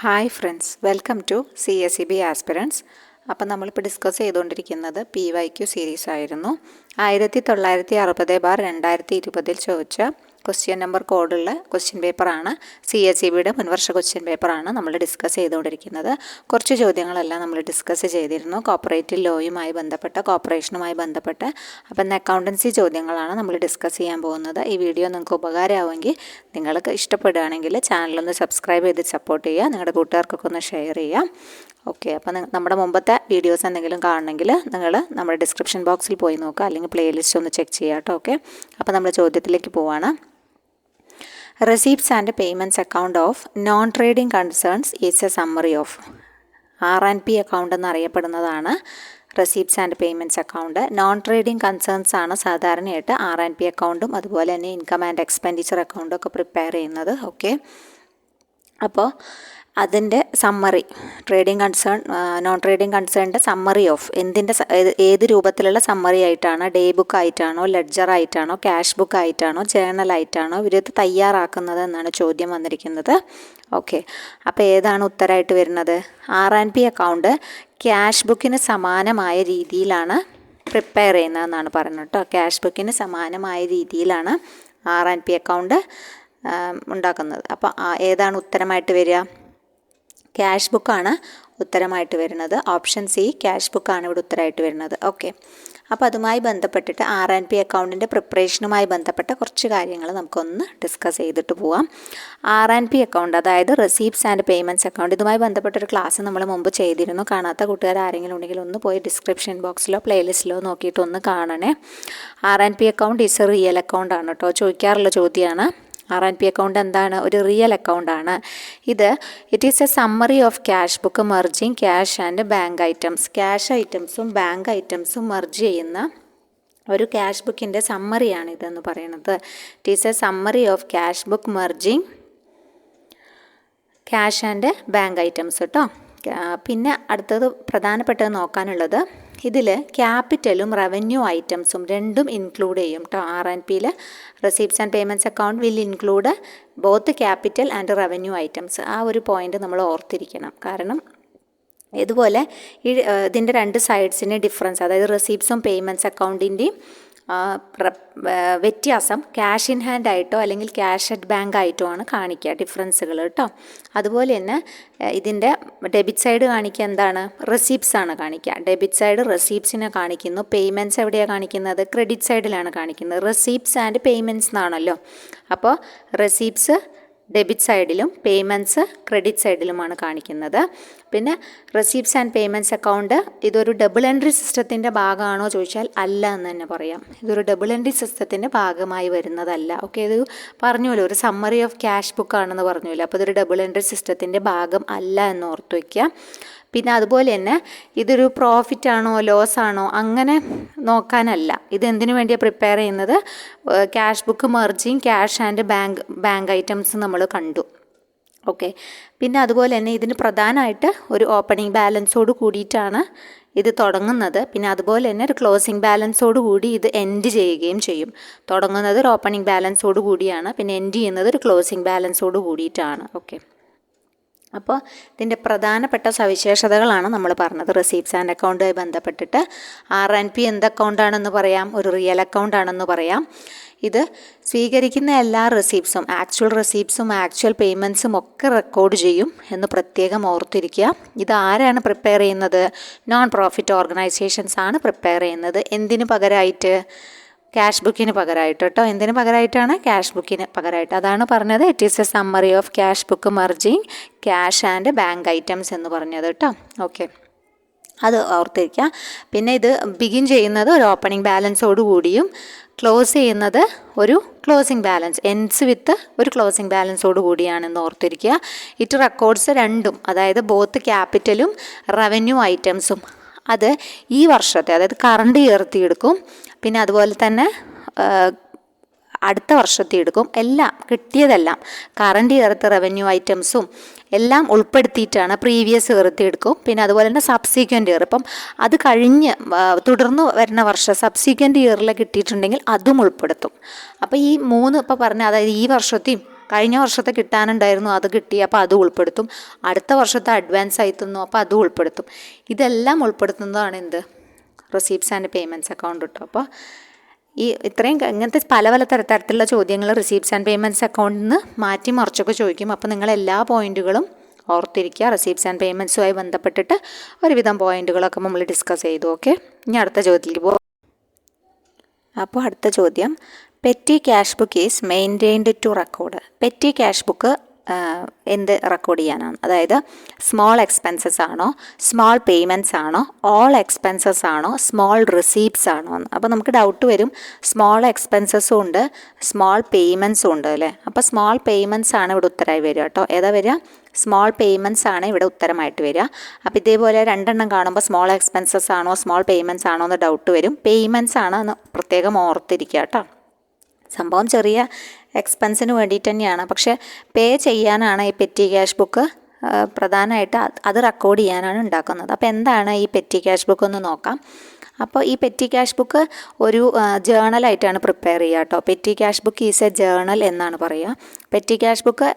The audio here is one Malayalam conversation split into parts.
Hi friends, welcome to CSEB aspirants. അപ്പം നമ്മളിപ്പോൾ ഡിസ്കസ് ചെയ്തുകൊണ്ടിരിക്കുന്നത് PYQ സീരീസ് ആയിരുന്നു. 1960/2020 ചോദിച്ച ക്വസ്റ്റ്യൻ നമ്പർ കോഡുള്ള ക്വസ്റ്റ്യൻ പേപ്പറാണ്. CSEBയുടെ മുൻവർഷ ക്വസ്റ്റ്യൻ പേപ്പറാണ് നമ്മൾ ഡിസ്കസ് ചെയ്തുകൊണ്ടിരിക്കുന്നത്. കുറച്ച് ചോദ്യങ്ങളെല്ലാം നമ്മൾ ഡിസ്കസ് ചെയ്തിരുന്നു. കോർപ്പറേറ്റ് ലോയുമായി ബന്ധപ്പെട്ട, കോർപ്പറേഷനുമായി ബന്ധപ്പെട്ട. അപ്പം ഇന്ന് അക്കൗണ്ടൻസി ചോദ്യങ്ങളാണ് നമ്മൾ ഡിസ്കസ് ചെയ്യാൻ പോകുന്നത്. ഈ വീഡിയോ നിങ്ങൾക്ക് ഉപകാരമാവുമെങ്കിൽ, നിങ്ങൾക്ക് ഇഷ്ടപ്പെടുകയാണെങ്കിൽ ചാനലൊന്ന് സബ്സ്ക്രൈബ് ചെയ്ത് സപ്പോർട്ട് ചെയ്യുക. നിങ്ങളുടെ കൂട്ടുകാർക്കൊക്കെ ഒന്ന് ഷെയർ ചെയ്യുക. ഓക്കെ, അപ്പോൾ നമ്മുടെ മുമ്പത്തെ വീഡിയോസ് എന്തെങ്കിലും കാണണമെങ്കിൽ നിങ്ങൾ നമ്മുടെ ഡിസ്ക്രിപ്ഷൻ ബോക്സിൽ പോയി നോക്കുക, അല്ലെങ്കിൽ പ്ലേലിസ്റ്റ് ഒന്ന് ചെക്ക് ചെയ്യുക കേട്ടോ. ഓക്കെ, അപ്പോൾ നമ്മൾ ചോദ്യത്തിലേക്ക് പോവാണ്. Receipts and payments account of non trading concerns is a summary of. R&P account എന്നറിയപ്പെടുന്നതാണ് receipts and payments account. Non trading concerns ആണ് സാധാരണയായിട്ട് R&P അക്കൗണ്ടും അതുപോലെ തന്നെ ഇൻകം ആൻഡ് എക്സ്പെൻഡിച്ചർ അക്കൗണ്ടും ഒക്കെ പ്രിപ്പയർ ചെയ്യുന്നത്. ഓക്കെ, അപ്പോൾ അതിൻ്റെ സമ്മറി, നോൺ ട്രേഡിംഗ് കൺസേണിൻ്റെ സമ്മറി ഓഫ് ഏത് രൂപത്തിലുള്ള സമ്മറി ആയിട്ടാണ്? ഡേ ബുക്ക് ആയിട്ടാണോ, ലെഡ്ജർ ആയിട്ടാണോ, ക്യാഷ് ബുക്ക് ആയിട്ടാണോ, ജേണൽ ആയിട്ടാണോ ഇവരിത് തയ്യാറാക്കുന്നത് എന്നാണ് ചോദ്യം വന്നിരിക്കുന്നത്. ഓക്കെ, അപ്പോൾ ഏതാണ് ഉത്തരമായിട്ട് വരുന്നത്? R&P അക്കൗണ്ട് ക്യാഷ് ബുക്കിന് സമാനമായ രീതിയിലാണ് പ്രിപ്പയർ ചെയ്യുന്നതെന്നാണ് പറയുന്നത് കേട്ടോ. ക്യാഷ് ബുക്കിന് സമാനമായ രീതിയിലാണ് R&P അക്കൗണ്ട് ഉണ്ടാക്കുന്നത്. അപ്പോൾ ഏതാണ് ഉത്തരമായിട്ട് വരിക? ക്യാഷ് ബുക്കാണ് ഉത്തരമായിട്ട് വരുന്നത്. ഓപ്ഷൻ സി, ക്യാഷ് ബുക്കാണ് ഇവിടെ ഉത്തരമായിട്ട് വരുന്നത്. ഓക്കെ, അപ്പോൾ അതുമായി ബന്ധപ്പെട്ടിട്ട് R&P അക്കൗണ്ടിൻ്റെ പ്രിപ്പറേഷനുമായി ബന്ധപ്പെട്ട കുറച്ച് കാര്യങ്ങൾ നമുക്കൊന്ന് ഡിസ്കസ് ചെയ്തിട്ട് പോവാം. R&P അക്കൗണ്ട്, അതായത് റെസീപ്റ്റ്സ് ആൻഡ് പേയ്മെൻറ്റ്സ് അക്കൗണ്ട്, ഇതുമായി ബന്ധപ്പെട്ടൊരു ക്ലാസ് നമ്മൾ മുമ്പ് ചെയ്തിരുന്നു. കാണാത്ത കൂട്ടുകാർ ആരെങ്കിലും ഉണ്ടെങ്കിൽ ഒന്ന് പോയി ഡിസ്ക്രിപ്ഷൻ ബോക്സിലോ പ്ലേലിസ്റ്റിലോ നോക്കിയിട്ട് ഒന്ന് കാണണേ. R&P account is a real account ആണ് കേട്ടോ. ചോദിക്കാറുള്ള ചോദ്യമാണ്. R&P അക്കൗണ്ട് എന്താണ്? ഒരു റിയൽ അക്കൗണ്ടാണ്. It is a summary of cash book merging cash and bank items. Cash ഐറ്റംസും ബാങ്ക് ഐറ്റംസും മെർജ് ചെയ്യുന്ന ഒരു ക്യാഷ് ബുക്കിൻ്റെ സമ്മറിയാണ് ഇതെന്ന് പറയുന്നത്. It is a summary of cash book merging cash and bank items കേട്ടോ. പിന്നെ അടുത്തത് പ്രധാനപ്പെട്ടത് നോക്കാനുള്ളത്, ഇതിൽ ക്യാപിറ്റലും റവന്യൂ ഐറ്റംസും രണ്ടും ഇൻക്ലൂഡ് ചെയ്യും കേട്ടോ. R&Pയിൽ receipts and payments account will include both capital and revenue items. ആ ഒരു പോയിന്റ് നമ്മൾ ഓർത്തിരിക്കണം. കാരണം ഇതുപോലെ ഇതിൻ്റെ രണ്ട് സൈഡ്സിന് ഡിഫറൻസ്, അതായത് റെസീപ്റ്റ്സും പേയ്മെൻറ്റ്സ് അക്കൗണ്ടിൻ്റെയും വ്യത്യാസം ക്യാഷ് ഇൻ ഹാൻഡ് ആയിട്ടോ അല്ലെങ്കിൽ ക്യാഷ് അറ്റ് ബാങ്ക് ആയിട്ടോ ആണ് കാണിക്കുക, ഡിഫറൻസുകൾ കേട്ടോ. അതുപോലെ തന്നെ ഇതിൻ്റെ ഡെബിറ്റ് സൈഡ് കാണിക്കുക എന്താണ്? റെസീപ്റ്റ്സ് ആണ് കാണിക്കുക. ഡെബിറ്റ് സൈഡ് റെസീപ്റ്റ്സിനെ കാണിക്കുന്നു. പേയ്മെൻറ്റ്സ് എവിടെയാണ് കാണിക്കുന്നത്? ക്രെഡിറ്റ് സൈഡിലാണ് കാണിക്കുന്നത്. റെസീപ്റ്റ്സ് ആൻഡ് പേയ്മെൻറ്റ്സ് എന്നാണല്ലോ. അപ്പോൾ റെസീപ്റ്റ്സ് ഡെബിറ്റ് സൈഡിലും പേയ്മെൻറ്റ്സ് ക്രെഡിറ്റ് സൈഡിലുമാണ് കാണിക്കുന്നത്. പിന്നെ റെസീപ്റ്റ്സ് ആൻഡ് പേയ്മെൻറ്റ്സ് അക്കൗണ്ട് ഇതൊരു ഡബിൾ എൻട്രി സിസ്റ്റത്തിൻ്റെ ഭാഗമാണോ ചോദിച്ചാൽ അല്ല എന്ന് തന്നെ പറയാം. ഇതൊരു ഡബിൾ എൻട്രി സിസ്റ്റത്തിൻ്റെ ഭാഗമായി വരുന്നതല്ല. ഓക്കെ, ഇത് പറഞ്ഞല്ലോ, ഒരു സമ്മറി ഓഫ് ക്യാഷ് ബുക്ക് ആണെന്ന് പറഞ്ഞല്ലോ. അപ്പോൾ ഇതൊരു ഡബിൾ എൻട്രി സിസ്റ്റത്തിൻ്റെ ഭാഗം അല്ല എന്ന് ഓർത്ത് വയ്ക്കുക. പിന്നെ അതുപോലെ തന്നെ ഇതൊരു പ്രോഫിറ്റ് ആണോ ലോസ് ആണോ അങ്ങനെ നോക്കാനല്ല. ഇതെന്തിനു വേണ്ടിയാണ് പ്രിപ്പയർ ചെയ്യുന്നത്? Cash book merging cash and bank items നമ്മൾ കണ്ടു. ഓക്കെ, പിന്നെ അതുപോലെ തന്നെ ഇതിന് പ്രധാനമായിട്ട് ഒരു ഓപ്പണിംഗ് ബാലൻസോട് കൂടിയിട്ടാണ് ഇത് തുടങ്ങുന്നത്. പിന്നെ അതുപോലെ തന്നെ ഒരു ക്ലോസിംഗ് ബാലൻസോട് കൂടി ഇത് എൻഡ് ചെയ്യുകയും ചെയ്യും. തുടങ്ങുന്നത് ഒരു ഓപ്പണിംഗ് ബാലൻസോട് കൂടിയാണ്, പിന്നെ എൻഡ് ചെയ്യുന്നത് ഒരു ക്ലോസിംഗ് ബാലൻസോട് കൂടിയിട്ടാണ്. ഓക്കെ, അപ്പോൾ ഇതിൻ്റെ പ്രധാനപ്പെട്ട സവിശേഷതകളാണ് നമ്മൾ പറഞ്ഞത്. റെസീപ്റ്റ്സ് ആൻഡ് അക്കൗണ്ടുമായി ബന്ധപ്പെട്ടിട്ട് R&P എന്ത് അക്കൗണ്ടാണെന്ന് പറയാം? ഒരു റിയൽ അക്കൗണ്ട് ആണെന്ന് പറയാം. ഇത് സ്വീകരിക്കുന്ന എല്ലാ റെസീപ്റ്റ്സും, ആക്ച്വൽ റെസീപ്റ്റ്സും ആക്ച്വൽ പേയ്മെൻറ്റ്സും ഒക്കെ റെക്കോർഡ് ചെയ്യും എന്ന് പ്രത്യേകം ഓർത്തിരിക്കുക. ഇത് ആരാണ് പ്രിപ്പയർ ചെയ്യുന്നത്? നോൺ പ്രോഫിറ്റ് ഓർഗനൈസേഷൻസ് ആണ് പ്രിപ്പയർ ചെയ്യുന്നത്. എന്തിനു പകരമായിട്ട്? ക്യാഷ് ബുക്കിന് പകരമായിട്ട് കേട്ടോ. എന്തിനു പകരമായിട്ടാണ്? ക്യാഷ് ബുക്കിന് പകരമായിട്ട്. അതാണ് പറഞ്ഞത് it is a summary of cash book merging cash and bank items എന്ന് പറഞ്ഞത് കേട്ടോ. ഓക്കെ, അത് ഓർത്തിരിക്കുക. പിന്നെ ഇത് ബിഗിൻ ചെയ്യുന്നത് ഒരു ഓപ്പണിംഗ് ബാലൻസോട് കൂടിയും ക്ലോസ് ചെയ്യുന്നത് ഒരു ക്ലോസിംഗ് ബാലൻസ്, എൻഡ്സ് വിത്ത് ഒരു ക്ലോസിംഗ് ബാലൻസോട് കൂടിയാണെന്ന് ഓർത്തിരിക്കുക. ഇറ്റ് റെക്കോർഡ്സ് രണ്ടും, അതായത് ബോത്ത് ക്യാപിറ്റലും റവന്യൂ ഐറ്റംസും അത് ഈ വർഷത്തെ, അതായത് കറണ്ട് ഇയർത്തി എടുക്കും. പിന്നെ അതുപോലെ തന്നെ അടുത്ത വർഷത്തെ എടുക്കും. എല്ലാം കിട്ടിയതെല്ലാം കറണ്ട് ഇയർത്തെ റവന്യൂ ഐറ്റംസും എല്ലാം ഉൾപ്പെടുത്തിയിട്ടാണ് പ്രീവിയസ് ഇയർത്തി എടുക്കും. പിന്നെ അതുപോലെ തന്നെ സബ്സീക്വൻ്റ് ഇയർ, ഇപ്പം അത് കഴിഞ്ഞ് തുടർന്ന് വരുന്ന വർഷം സബ്സീക്വൻ്റ് ഇയറിൽ കിട്ടിയിട്ടുണ്ടെങ്കിൽ അതും ഉൾപ്പെടുത്തും. അപ്പോൾ ഈ മൂന്ന് ഇപ്പോൾ പറഞ്ഞ, അതായത് ഈ വർഷത്തെയും കഴിഞ്ഞ വർഷത്തെ കിട്ടാനുണ്ടായിരുന്നു, അത് കിട്ടി, അപ്പോൾ അത് ഉൾപ്പെടുത്തും. അടുത്ത വർഷത്തെ അഡ്വാൻസ് ആയി തന്നു, അപ്പോൾ അത് ഉൾപ്പെടുത്തും. ഇതെല്ലാം ഉൾപ്പെടുത്തുന്നതാണ് എന്ത്, റെസീപ്റ്റ്സ് ആൻഡ് പേയ്മെൻറ്റ്സ് അക്കൗണ്ട് കേട്ടോ. അപ്പോൾ ഈ ഇത്രയും ഇങ്ങനത്തെ പല പല തരത്തിലുള്ള ചോദ്യങ്ങൾ റെസീപ്റ്റ്സ് ആൻഡ് പേയ്മെൻറ്റ്സ് അക്കൗണ്ടിൽ നിന്ന് മാറ്റി മറിച്ചൊക്കെ ചോദിക്കും. അപ്പോൾ നിങ്ങൾ എല്ലാ പോയിന്റുകളും ഓർത്തിരിക്കുക. റെസീപ്റ്റ്സ് ആൻഡ് പേയ്മെൻറ്റ്സുമായി ബന്ധപ്പെട്ടിട്ട് ഒരുവിധം പോയിന്റുകളൊക്കെ നമ്മൾ ഡിസ്കസ് ചെയ്തു. ഓക്കെ, ഇനി അടുത്ത ചോദ്യത്തിലേക്ക് പോകും. അപ്പോൾ അടുത്ത ചോദ്യം, petty cash book is maintained to record. Petty cash book എന്ത് റെക്കോർഡ് ചെയ്യാനാണ്? അതായത് സ്മോൾ എക്സ്പെൻസസ് ആണോ, സ്മോൾ പേയ്മെൻറ്റ്സ് ആണോ, ഓൾ എക്സ്പെൻസസ് ആണോ, സ്മോൾ റിസീപ്റ്റ്സ് ആണോ എന്ന്. അപ്പോൾ നമുക്ക് ഡൗട്ട് വരും, സ്മോൾ എക്സ്പെൻസസും ഉണ്ട്, സ്മോൾ പേയ്മെൻറ്റ്സും ഉണ്ട് അല്ലേ. അപ്പോൾ സ്മോൾ പേയ്മെൻറ്റ്സ് ആണ് ഇവിടെ ഉത്തരമായി വരിക കേട്ടോ. ഏതാ വരിക? സ്മോൾ പേയ്മെൻറ്റ്സ് ആണ് ഇവിടെ ഉത്തരമായിട്ട് വരിക. അപ്പോൾ ഇതേപോലെ രണ്ടെണ്ണം കാണുമ്പോൾ സ്മോൾ എക്സ്പെൻസസ് ആണോ സ്മോൾ പേയ്മെൻറ്റ്സ് ആണോ എന്ന് ഡൗട്ട് വരും. പേയ്മെൻറ്റ്സ് ആണ് എന്ന് പ്രത്യേകം ഓർത്തിരിക്കുക കേട്ടോ. സംഭവം ചെറിയ എക്സ്പെൻസിന് വേണ്ടിയിട്ട് തന്നെയാണ്, പക്ഷേ പേ ചെയ്യാനാണ് ഈ പെറ്റി ക്യാഷ് ബുക്ക് പ്രധാനമായിട്ട് അത് റെക്കോർഡ് ചെയ്യാനാണ് ഉണ്ടാക്കുന്നത്. അപ്പോൾ എന്താണ് ഈ പെറ്റി ക്യാഷ് ബുക്ക് എന്ന് നോക്കാം. അപ്പോൾ ഈ പെറ്റി ക്യാഷ് ബുക്ക് ഒരു ജേണലായിട്ടാണ് പ്രിപ്പയർ ചെയ്യുക കേട്ടോ. Petty cash book is A journal എന്നാണ് പറയുക. Petty cash book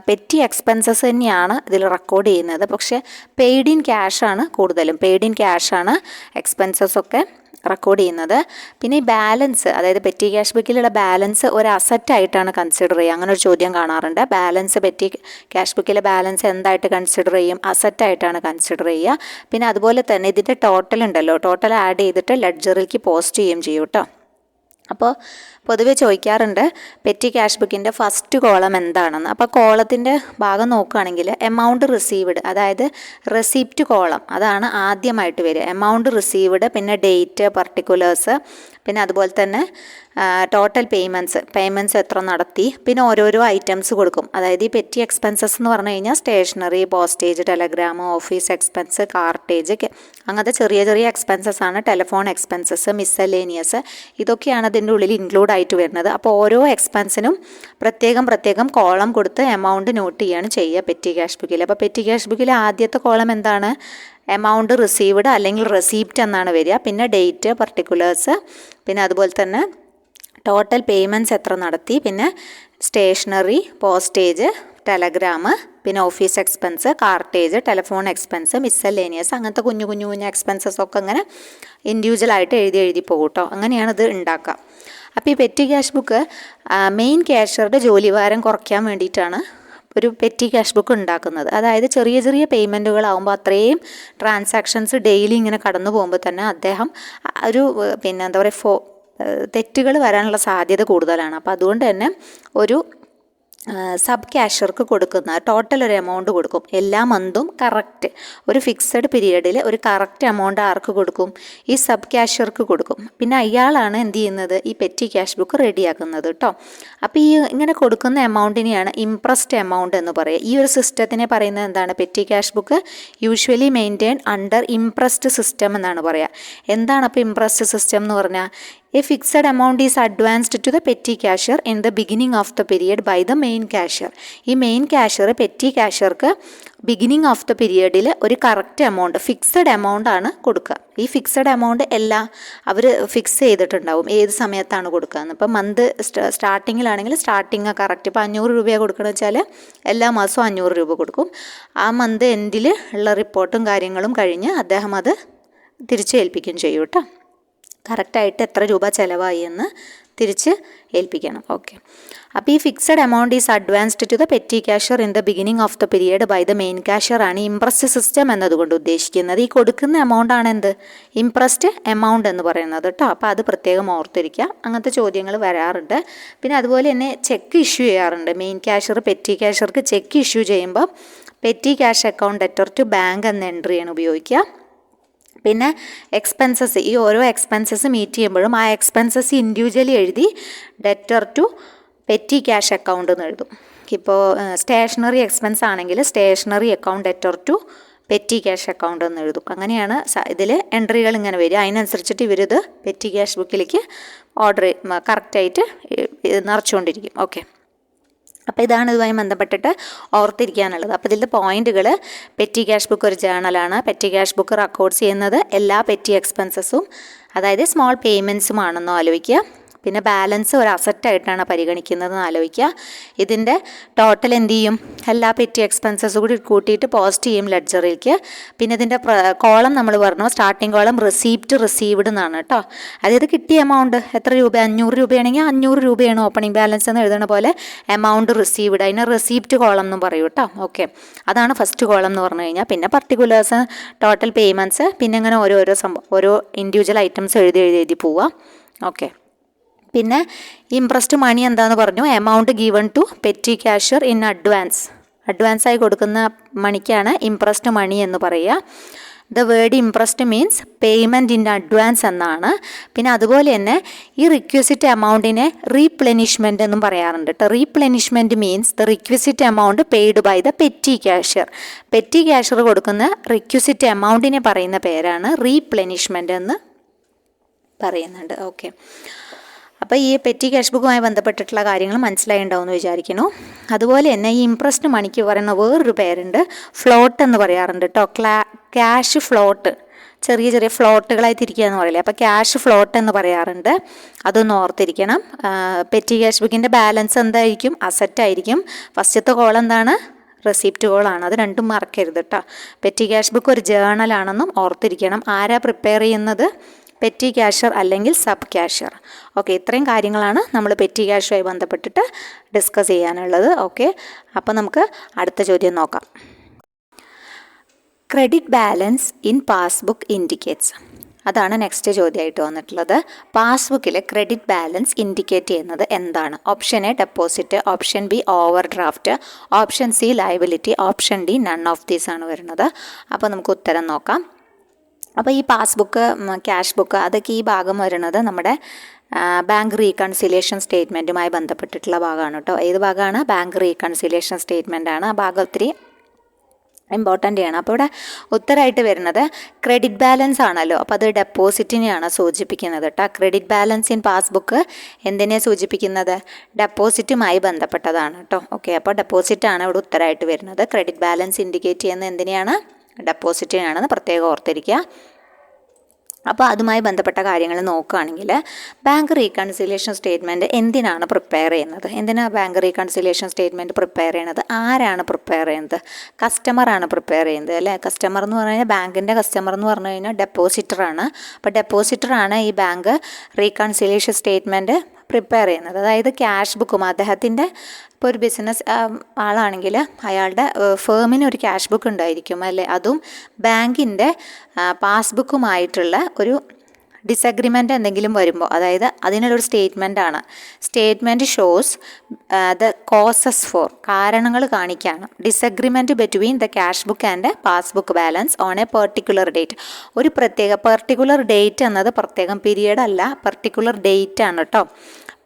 petty expenses തന്നെയാണ് ഇതിൽ റെക്കോർഡ് ചെയ്യുന്നത്, പക്ഷേ പെയ്ഡ് ഇൻ ക്യാഷാണ് കൂടുതലും. പെയ്ഡ് ഇൻ ക്യാഷാണ് എക്സ്പെൻസസ് ഒക്കെ റെക്കോർഡ് ചെയ്യുന്നത്. പിന്നെ ഈ ബാലൻസ്, അതായത് പെറ്റി ക്യാഷ് ബുക്കിലുള്ള ബാലൻസ് ഒരു അസറ്റായിട്ടാണ് കൺസിഡർ ചെയ്യുക. അങ്ങനെ ഒരു ചോദ്യം കാണാറുണ്ട്. ബാലൻസ്, പെറ്റി ക്യാഷ് ബുക്കിലെ ബാലൻസ് എന്തായിട്ട് കൺസിഡർ ചെയ്യും? അസറ്റായിട്ടാണ് കൺസിഡർ ചെയ്യുക. പിന്നെ അതുപോലെ തന്നെ ഇതിൻ്റെ ടോട്ടൽ ഉണ്ടല്ലോ, ടോട്ടൽ ആഡ് ചെയ്തിട്ട് ലെഡ്ജറിലേക്ക് പോസ്റ്റ് ചെയ്യുകയും ചെയ്യും കേട്ടോ. അപ്പോൾ പൊതുവെ ചോദിക്കാറുണ്ട് പെറ്റി ക്യാഷ് ബുക്കിൻ്റെ ഫസ്റ്റ് കോളം എന്താണെന്ന്. അപ്പോൾ കോളത്തിൻ്റെ ഭാഗം നോക്കുകയാണെങ്കിൽ എമൗണ്ട് റിസീവ്ഡ്, അതായത് റെസിപ്റ്റ് കോളം, അതാണ് ആദ്യമായിട്ട് വരിക. എമൗണ്ട് റിസീവ്ഡ്, പിന്നെ ഡേറ്റ്, പർട്ടിക്കുലേഴ്സ്, പിന്നെ അതുപോലെ തന്നെ ടോട്ടൽ പേയ്മെൻറ്റ്സ് എത്ര നടത്തി, പിന്നെ ഓരോരോ ഐറ്റംസ് കൊടുക്കും. അതായത് ഈ പെറ്റി എക്സ്പെൻസസ് എന്ന് പറഞ്ഞു കഴിഞ്ഞാൽ stationery, postage, telegram, office expense, cartage, അങ്ങനത്തെ ചെറിയ ചെറിയ എക്സ്പെൻസസ് ആണ്. ടെലിഫോൺ എക്സ്പെൻസസ്, മിസ്സലേനിയസ്, ഇതൊക്കെയാണ് അതിൻ്റെ ഉള്ളിൽ ഇൻക്ലൂഡ് ആയിട്ട് വരുന്നത്. അപ്പോൾ ഓരോ എക്സ്പെൻസിനും പ്രത്യേകം കോളം കൊടുത്ത് എമൗണ്ട് നോട്ട് ചെയ്യാണ് ചെയ്യുക പെറ്റി ക്യാഷ് ബുക്കിൽ. അപ്പോൾ പെറ്റി ക്യാഷ് ബുക്കിൽ ആദ്യത്തെ കോളം എന്താണ്? എമൗണ്ട് റിസീവ്ഡ് അല്ലെങ്കിൽ റെസീപ്റ്റ് എന്നാണ് വരിക. പിന്നെ ഡേറ്റ്, പർട്ടിക്കുലേഴ്സ്, പിന്നെ അതുപോലെ തന്നെ ടോട്ടൽ പേയ്മെൻറ്റ്സ് എത്ര നടത്തി, പിന്നെ സ്റ്റേഷനറി, പോസ്റ്റേജ്, ടെലഗ്രാം, പിന്നെ office expense, cartage, telephone expense, miscellaneous, അങ്ങനത്തെ കുഞ്ഞു എക്സ്പെൻസസ് ഒക്കെ അങ്ങനെ ഇൻഡിവിജ്വലായിട്ട് എഴുതി പോകും കേട്ടോ. അങ്ങനെയാണ് ഇത് ഉണ്ടാക്കുക. അപ്പോൾ ഈ പെറ്റി ക്യാഷ് ബുക്ക് മെയിൻ ക്യാഷ്യറുടെ ജോലിഭാരം കുറയ്ക്കാൻ വേണ്ടിയിട്ടാണ് ഒരു പെറ്റി ക്യാഷ് ബുക്ക് ഉണ്ടാക്കുന്നത്. അതായത് ചെറിയ ചെറിയ പേയ്മെൻറ്റുകളാകുമ്പോൾ അത്രയും ട്രാൻസാക്ഷൻസ് ഡെയിലി ഇങ്ങനെ കടന്നു പോകുമ്പോൾ തന്നെ അദ്ദേഹം ഒരു പിന്നെ എന്താ പറയുക തെറ്റുകൾ വരാനുള്ള സാധ്യത കൂടുതലാണ്. അപ്പോൾ അതുകൊണ്ട് തന്നെ ഒരു സബ് ക്യാഷ്യർക്ക് കൊടുക്കുന്ന ടോട്ടൽ ഒരു എമൗണ്ട് കൊടുക്കും. എല്ലാ മന്തും കറക്റ്റ് ഒരു ഫിക്സഡ് പീരീഡിൽ ഒരു കറക്റ്റ് എമൗണ്ട് ആർക്ക് കൊടുക്കും? ഈ സബ് ക്യാഷ്യർക്ക് കൊടുക്കും. പിന്നെ അയാളാണ് എന്ത് ചെയ്യുന്നത്? ഈ പെറ്റി ക്യാഷ് ബുക്ക് റെഡിയാക്കുന്നത് കേട്ടോ. അപ്പോൾ ഈ ഇങ്ങനെ കൊടുക്കുന്ന എമൗണ്ടിനെയാണ് ഇംപ്രസ്ഡ് എമൗണ്ട് എന്ന് പറയുക. ഈ ഒരു സിസ്റ്റത്തിനെ പറയുന്നത് എന്താണ്? Petty cash book usually maintain under impressed system എന്നാണ് പറയുക. എന്താണ് അപ്പോൾ ഇംപ്രസ്ഡ് സിസ്റ്റം എന്ന് പറഞ്ഞാൽ? A fixed amount is advanced to the petty cashier in the beginning of the period by the main cashier. ഈ മെയിൻ ക്യാഷ്യർ പെറ്റി ക്യാഷ്യർക്ക് ബിഗിനിങ് ഓഫ് ദ പീരിയഡിൽ ഒരു കറക്റ്റ് എമൗണ്ട്, ഫിക്സഡ് എമൗണ്ട് ആണ് കൊടുക്കുക. ഈ ഫിക്സഡ് എമൗണ്ട് എല്ലാം അവർ ഫിക്സ് ചെയ്തിട്ടുണ്ടാവും ഏത് സമയത്താണ് കൊടുക്കുകയെന്ന്. ഇപ്പോൾ മന്ത് സ്റ്റാർട്ടിങ്ങിലാണെങ്കിൽ സ്റ്റാർട്ടിങ് കറക്റ്റ്, ഇപ്പോൾ 500 രൂപയാണ് കൊടുക്കണമെന്ന് വെച്ചാൽ എല്ലാ മാസവും 500 രൂപ കൊടുക്കും. ആ മന്ത് എൻഡിൽ ഉള്ള റിപ്പോർട്ടും കാര്യങ്ങളും കഴിഞ്ഞ് അദ്ദേഹം അത് തിരിച്ച് ഏൽപ്പിക്കുകയും ചെയ്യും കേട്ടോ. കറക്റ്റായിട്ട് എത്ര രൂപ ചിലവായി എന്ന് തിരിച്ച് ഏൽപ്പിക്കണം. ഓക്കെ. അപ്പോൾ ഈ fixed amount is advanced to the petty cashier in the beginning of the period by the main cashier ആണ് ഇംപ്രസ്ഡ് സിസ്റ്റം എന്നതുകൊണ്ട് ഉദ്ദേശിക്കുന്നത്. ഈ കൊടുക്കുന്ന എമൗണ്ട് ആണ് എന്ത്? ഇംപ്രസ്ഡ് എമൗണ്ട് എന്ന് പറയുന്നത് കേട്ടോ. അപ്പോൾ അത് പ്രത്യേകം ഓർത്തിരിക്കുക. അങ്ങനത്തെ ചോദ്യങ്ങൾ വരാറുണ്ട്. പിന്നെ അതുപോലെ തന്നെ ചെക്ക് ഇഷ്യൂ ചെയ്യാറുണ്ട്. മെയിൻ ക്യാഷ്യർ പെറ്റി ക്യാഷ്യർക്ക് ചെക്ക് ഇഷ്യൂ ചെയ്യുമ്പോൾ petty cash account debtor to bank എന്ന എൻട്രിയാണ് ഉപയോഗിക്കുക. പിന്നെ എക്സ്പെൻസസ്, ഈ ഓരോ എക്സ്പെൻസസ് മീറ്റ് ചെയ്യുമ്പോഴും ആ എക്സ്പെൻസസ് ഇൻഡിവിജ്വലി എഴുതി debtor to petty cash account എന്ന് എഴുതും. ഇപ്പോൾ സ്റ്റേഷനറി എക്സ്പെൻസ് ആണെങ്കിൽ stationery account debtor to petty cash account എന്ന് എഴുതും. അങ്ങനെയാണ് ഇതിൽ എൻട്രികൾ ഇങ്ങനെ വരിക. അതിനനുസരിച്ചിട്ട് ഇവരിത് പെറ്റി ക്യാഷ് ബുക്കിലേക്ക് ഓർഡർ കറക്റ്റായിട്ട് നിറച്ചുകൊണ്ടിരിക്കും. ഓക്കെ. അപ്പോൾ ഇതാണ് ഇതുമായി ബന്ധപ്പെട്ടിട്ട് ഓർത്തിരിക്കാനുള്ളത്. അപ്പോൾ ഇതിൻ്റെ പോയിന്റുകൾ: പെറ്റി ക്യാഷ് ബുക്ക് ഒരു ജേണലാണ്. പെറ്റി ക്യാഷ് ബുക്ക് റെക്കോർഡ് ചെയ്യുന്നത് എല്ലാ പെറ്റി എക്സ്പെൻസസും, അതായത് സ്മോൾ പേയ്മെൻറ്റ്സും ആണെന്നോ ആലോചിക്കുക. പിന്നെ ബാലൻസ് ഒരു അസറ്റായിട്ടാണ് പരിഗണിക്കുന്നതെന്ന് ആലോചിക്കുക. ഇതിൻ്റെ ടോട്ടൽ എന്ത് ചെയ്യും, എല്ലാ പെറ്റി എക്സ്പെൻസസ് കൂടി കൂട്ടിയിട്ട് പോസ്റ്റ് ചെയ്യും ലെഡ്ജറിലേക്ക്. പിന്നെ ഇതിൻ്റെ കോളം നമ്മൾ പറഞ്ഞു, സ്റ്റാർട്ടിംഗ് കോളം റിസീപ്റ്റ് റിസീവ്ഡ് എന്നാണ് കേട്ടോ. അതായത് കിട്ടിയ എമൗണ്ട് എത്ര രൂപ, 500 രൂപയാണെങ്കിൽ 500 രൂപയാണ് ഓപ്പണിംഗ് ബാലൻസ് എന്ന് എഴുതുന്ന പോലെ എമൗണ്ട് റിസീവ്ഡ്, അതിനെ റെസിപ്റ്റ് കോളം എന്നും പറയും കേട്ടോ. ഓക്കെ, അതാണ് ഫസ്റ്റ് കോളം എന്ന് പറഞ്ഞു കഴിഞ്ഞാൽ. പിന്നെ പർട്ടിക്കുലേഴ്സ്, ടോട്ടൽ പേയ്മെൻറ്റ്സ്, പിന്നെ ഇങ്ങനെ ഓരോ ഇൻഡിവിജ്വൽ ഐറ്റംസ് എഴുതി പോവുക. ഓക്കെ, പിന്നെ ഇംപ്രസ്ഡ് മണി എന്താണെന്ന് പറഞ്ഞു, amount given to petty cashier in അഡ്വാൻസായി കൊടുക്കുന്ന മണിക്കാണ് ഇംപ്രസ്ഡ് മണി എന്ന് പറയുക. The word imprest means payment in advance എന്നാണ്. പിന്നെ അതുപോലെ തന്നെ ഈ റിക്വസിറ്റ് എമൗണ്ടിനെ റീപ്ലെനിഷ്മെൻറ്റ് എന്നും പറയാറുണ്ട് കേട്ടോ. Replenishment means the requisite amount paid by the petty cashier. Petty cashier കൊടുക്കുന്ന റിക്വസിറ്റ് എമൗണ്ടിനെ പറയുന്ന പേരാണ് റീപ്ലെനിഷ്മെൻറ്റ് എന്ന് പറയുന്നുണ്ട്. ഓക്കെ, അപ്പോൾ ഈ പെറ്റി ക്യാഷ് ബുക്കുമായി ബന്ധപ്പെട്ടിട്ടുള്ള കാര്യങ്ങൾ മനസ്സിലായിട്ടുണ്ടാവുമെന്ന് വിചാരിക്കുന്നു. അതുപോലെ തന്നെ ഈ ഇംപ്രസ്ഡ് മണിക്ക് പറയുന്ന വേറൊരു പേരുണ്ട്, ഫ്ലോട്ട് എന്ന് പറയാറുണ്ട് കേട്ടോ. ക്യാഷ് ഫ്ലോട്ട്, ചെറിയ ചെറിയ ഫ്ലോട്ടുകളായി തിരിക്കുക എന്ന് പറയില്ലേ, അപ്പോൾ ക്യാഷ് ഫ്ലോട്ട് എന്ന് പറയാറുണ്ട്. അതൊന്ന് ഓർത്തിരിക്കണം. പെറ്റി ക്യാഷ് ബുക്കിൻ്റെ ബാലൻസ് എന്തായിരിക്കും, അസറ്റായിരിക്കും. ഫസ്റ്റത്തെ കോൾ എന്താണ്, റെസിപ്റ്റ് കോളാണ്. അത് രണ്ടും മറക്കരുത് കേട്ടോ. പെറ്റി ക്യാഷ് ബുക്ക് ഒരു ജേണലാണെന്നും ഓർത്തിരിക്കണം. ആരാ പ്രിപ്പയർ ചെയ്യുന്നത്, പെറ്റി ക്യാഷ്യർ അല്ലെങ്കിൽ സബ് ക്യാഷ്യർ. ഓക്കെ, ഇത്രയും കാര്യങ്ങളാണ് നമ്മൾ പെറ്റി ക്യാഷുമായി ബന്ധപ്പെട്ടിട്ട് ഡിസ്കസ് ചെയ്യാനുള്ളത്. ഓക്കെ, അപ്പോൾ നമുക്ക് അടുത്ത ചോദ്യം നോക്കാം. Credit balance in passbook indicates, അതാണ് നെക്സ്റ്റ് ചോദ്യമായിട്ട് വന്നിട്ടുള്ളത്. പാസ്ബുക്കിൽ ക്രെഡിറ്റ് ബാലൻസ് ഇൻഡിക്കേറ്റ് ചെയ്യുന്നത് എന്താണ്? Option A deposit, option be over draft, option C liability, option D none of these ആണ് വരുന്നത്. അപ്പോൾ നമുക്ക് ഉത്തരം നോക്കാം. അപ്പോൾ ഈ പാസ്ബുക്ക്, ക്യാഷ് ബുക്ക്, അതൊക്കെ ഈ ഭാഗം വരുന്നത് നമ്മുടെ ബാങ്ക് റീകൺസിലിയേഷൻ സ്റ്റേറ്റ്മെൻറ്റുമായി ബന്ധപ്പെട്ടിട്ടുള്ള ഭാഗമാണ് കേട്ടോ. ഏത് ഭാഗമാണ്? ബാങ്ക് റീകൺസിലിയേഷൻ സ്റ്റേറ്റ്മെൻ്റ് ആണ്. ആ ഭാഗം ഒത്തിരി ഇമ്പോർട്ടൻ്റ് ആണ്. അപ്പോൾ ഇവിടെ ഉത്തരമായിട്ട് വരുന്നത് ക്രെഡിറ്റ് ബാലൻസ് ആണല്ലോ, അപ്പോൾ അത് ഡെപ്പോസിറ്റിനെയാണ് സൂചിപ്പിക്കുന്നത് കേട്ടോ. ക്രെഡിറ്റ് ബാലൻസ് ഇൻ പാസ്ബുക്ക് എന്തിനെയാണ് സൂചിപ്പിക്കുന്നത്? ഡെപ്പോസിറ്റുമായി ബന്ധപ്പെട്ടതാണ് കേട്ടോ. ഓക്കെ, അപ്പോൾ ഡെപ്പോസിറ്റാണ് ഇവിടെ ഉത്തരമായിട്ട് വരുന്നത്. ക്രെഡിറ്റ് ബാലൻസ് ഇൻഡിക്കേറ്റ് ചെയ്യുന്നത് എന്തിനെയാണ്? ഡെപ്പോസിറ്റിനാണെന്ന് പ്രത്യേകം ഓർത്തിരിക്കുക. അപ്പോൾ അതുമായി ബന്ധപ്പെട്ട കാര്യങ്ങൾ നോക്കുകയാണെങ്കിൽ ബാങ്ക് റീകൺസിലിയേഷൻ സ്റ്റേറ്റ്മെൻറ്റ് എന്തിനാണ് പ്രിപ്പയർ ചെയ്യുന്നത്? എന്തിനാണ് ബാങ്ക് റീകൺസിലിയേഷൻ സ്റ്റേറ്റ്മെൻറ്റ് പ്രിപ്പയർ ചെയ്യുന്നത്? ആരാണ് പ്രിപ്പയർ ചെയ്യുന്നത്? കസ്റ്റമറാണ് പ്രിപ്പയർ ചെയ്യുന്നത് അല്ലേ. കസ്റ്റമർ എന്ന് പറഞ്ഞു കഴിഞ്ഞാൽ, ബാങ്കിൻ്റെ കസ്റ്റമർ എന്ന് പറഞ്ഞു കഴിഞ്ഞാൽ ഡെപ്പോസിറ്ററാണ്. അപ്പോൾ ഡെപ്പോസിറ്ററാണ് ഈ ബാങ്ക് റീകൺസിലിയേഷൻ സ്റ്റേറ്റ്മെൻറ്റ് പ്രിപ്പയർ ചെയ്യുന്നത്. അതായത് ക്യാഷ് ബുക്കും അദ്ദേഹത്തിൻ്റെ, ഇപ്പോൾ ഒരു ബിസിനസ് ആളാണെങ്കിൽ അയാളുടെ ഫേമിന് ഒരു ക്യാഷ് ബുക്ക് ഉണ്ടായിരിക്കും അല്ലേ, അതും ബാങ്കിൻ്റെ പാസ്ബുക്കുമായിട്ടുള്ള ഒരു ഡിസഗ്രിമെൻ്റ് എന്തെങ്കിലും വരുമ്പോൾ, അതായത് അതിനുള്ളൊരു സ്റ്റേറ്റ്മെൻറ്റാണ്. Statement shows the causes for, കാരണങ്ങൾ കാണിക്കുകയാണ്. Disagreement between the cash book and passbook balance on a particular date. ഒരു പെർട്ടിക്കുലർ ഡേറ്റ് എന്നത് പ്രത്യേകം പീരിയഡ് അല്ല, പെർട്ടിക്കുലർ ഡേറ്റ് ആണ് കേട്ടോ.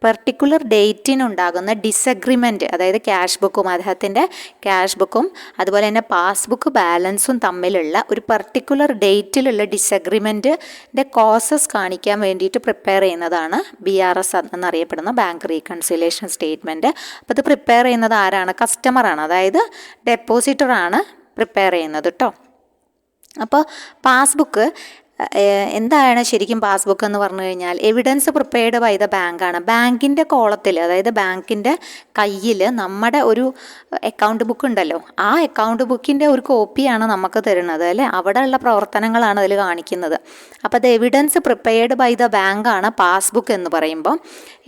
പെർട്ടിക്കുലർ ഡേറ്റിനുണ്ടാകുന്ന ഡിസഗ്രിമെൻറ്റ്, അതായത് ക്യാഷ് ബുക്കും, അദ്ദേഹത്തിൻ്റെ ക്യാഷ് ബുക്കും അതുപോലെ തന്നെ പാസ്ബുക്ക് ബാലൻസും തമ്മിലുള്ള ഒരു പെർട്ടിക്കുലർ ഡേറ്റിലുള്ള ഡിസഗ്രിമെൻറ്റിൻ്റെ കോസസ് കാണിക്കാൻ വേണ്ടിയിട്ട് പ്രിപ്പയർ ചെയ്യുന്നതാണ് BRS എന്നറിയപ്പെടുന്ന ബാങ്ക് റീകൺസിലിയേഷൻ സ്റ്റേറ്റ്മെൻറ്റ്. അപ്പോൾ ഇത് പ്രിപ്പയർ ചെയ്യുന്നത് ആരാണ്? കസ്റ്റമറാണ്, അതായത് ഡെപ്പോസിറ്ററാണ് പ്രിപ്പയർ ചെയ്യുന്നത് കേട്ടോ. അപ്പോൾ പാസ്ബുക്ക് എന്താണ് ശരിക്കും പാസ്ബുക്ക് എന്ന് പറഞ്ഞു കഴിഞ്ഞാൽ, എവിഡൻസ് പ്രിപ്പയർഡ് ബൈ ദ ബാങ്കാണ്. ബാങ്കിൻ്റെ കോളത്തിൽ, അതായത് ബാങ്കിൻ്റെ കയ്യിൽ നമ്മുടെ ഒരു അക്കൗണ്ട് ബുക്ക് ഉണ്ടല്ലോ, ആ അക്കൗണ്ട് ബുക്കിൻ്റെ ഒരു കോപ്പിയാണ് നമുക്ക് തരുന്നത് അല്ലേ. അവിടെയുള്ള പ്രവർത്തനങ്ങളാണ് അതിൽ കാണിക്കുന്നത്. അപ്പോൾ അത് എവിഡൻസ് പ്രിപ്പയർഡ് ബൈ ദ ബാങ്കാണ് പാസ്ബുക്ക് എന്ന് പറയുമ്പോൾ.